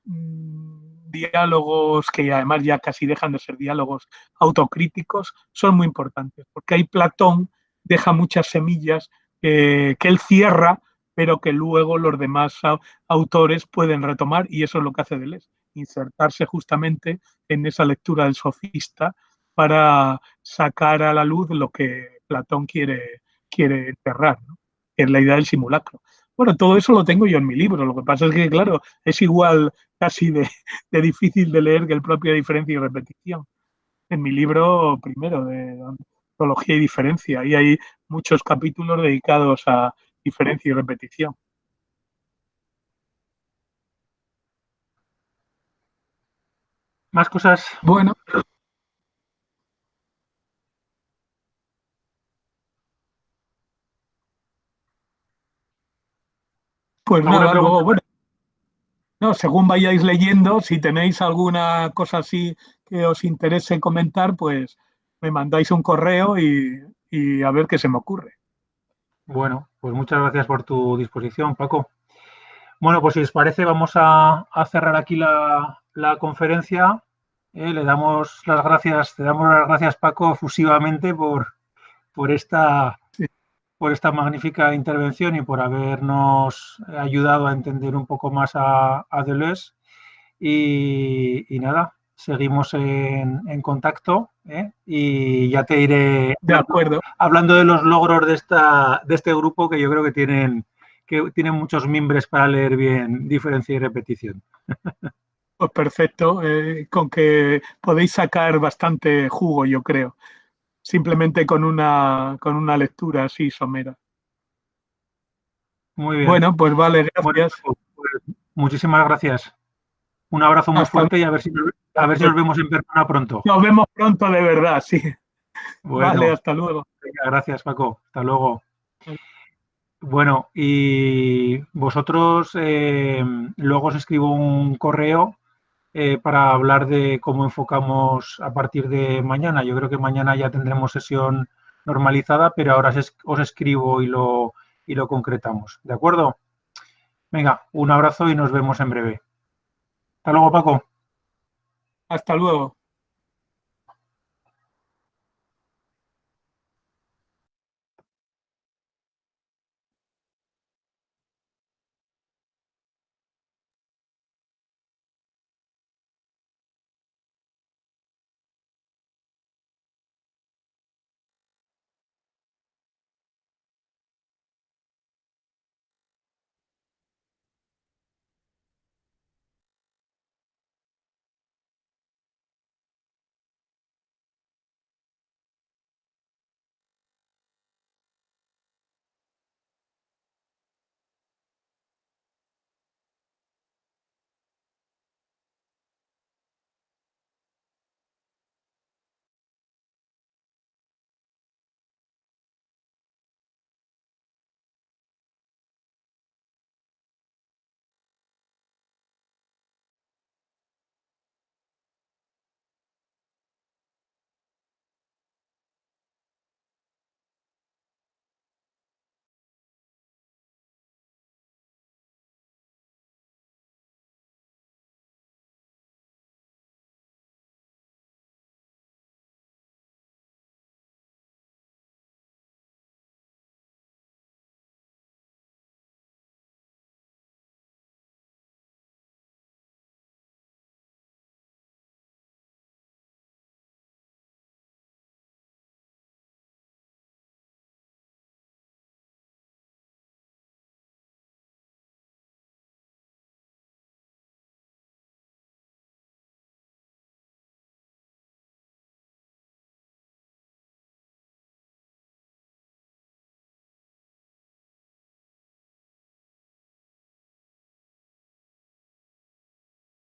diálogos que además ya casi dejan de ser diálogos autocríticos son muy importantes, porque ahí Platón deja muchas semillas que él cierra, pero que luego los demás autores pueden retomar, y eso es lo que hace Deleuze, insertarse justamente en esa lectura del sofista para sacar a la luz lo que Platón quiere enterrar, ¿no? Que es la idea del simulacro. Bueno, todo eso lo tengo yo en mi libro, lo que pasa es que, claro, es igual casi de difícil de leer que el propio Diferencia y Repetición. En mi libro, primero, de ontología y diferencia, y hay muchos capítulos dedicados a diferencia y repetición. Más cosas. Bueno. Pues nada, luego, bueno, no, según vayáis leyendo, si tenéis alguna cosa así que os interese comentar, pues me mandáis un correo y a ver qué se me ocurre. Bueno, pues muchas gracias por tu disposición, Paco. Bueno, pues si os parece, vamos a cerrar aquí la conferencia. Le damos las gracias, te damos las gracias, Paco, efusivamente por esta magnífica intervención y por habernos ayudado a entender un poco más a Deleuze. Y nada, seguimos en contacto, y ya te iré de acuerdo. Hablando de los logros de este grupo, que yo creo que tienen muchos mimbres para leer bien diferencia y repetición. Pues perfecto, con que podéis sacar bastante jugo, yo creo, simplemente con una lectura así somera. Muy bien. Bueno, pues vale, gracias. Bueno, pues, muchísimas gracias. Un abrazo muy fuerte y a ver si nos vemos en persona pronto. Nos vemos pronto de verdad, sí. Bueno, vale, hasta luego. Venga, gracias, Paco. Hasta luego. Bueno, y vosotros luego os escribo un correo para hablar de cómo enfocamos a partir de mañana. Yo creo que mañana ya tendremos sesión normalizada, pero ahora os escribo y lo concretamos. ¿De acuerdo? Venga, un abrazo y nos vemos en breve. Hasta luego, Paco. Hasta luego.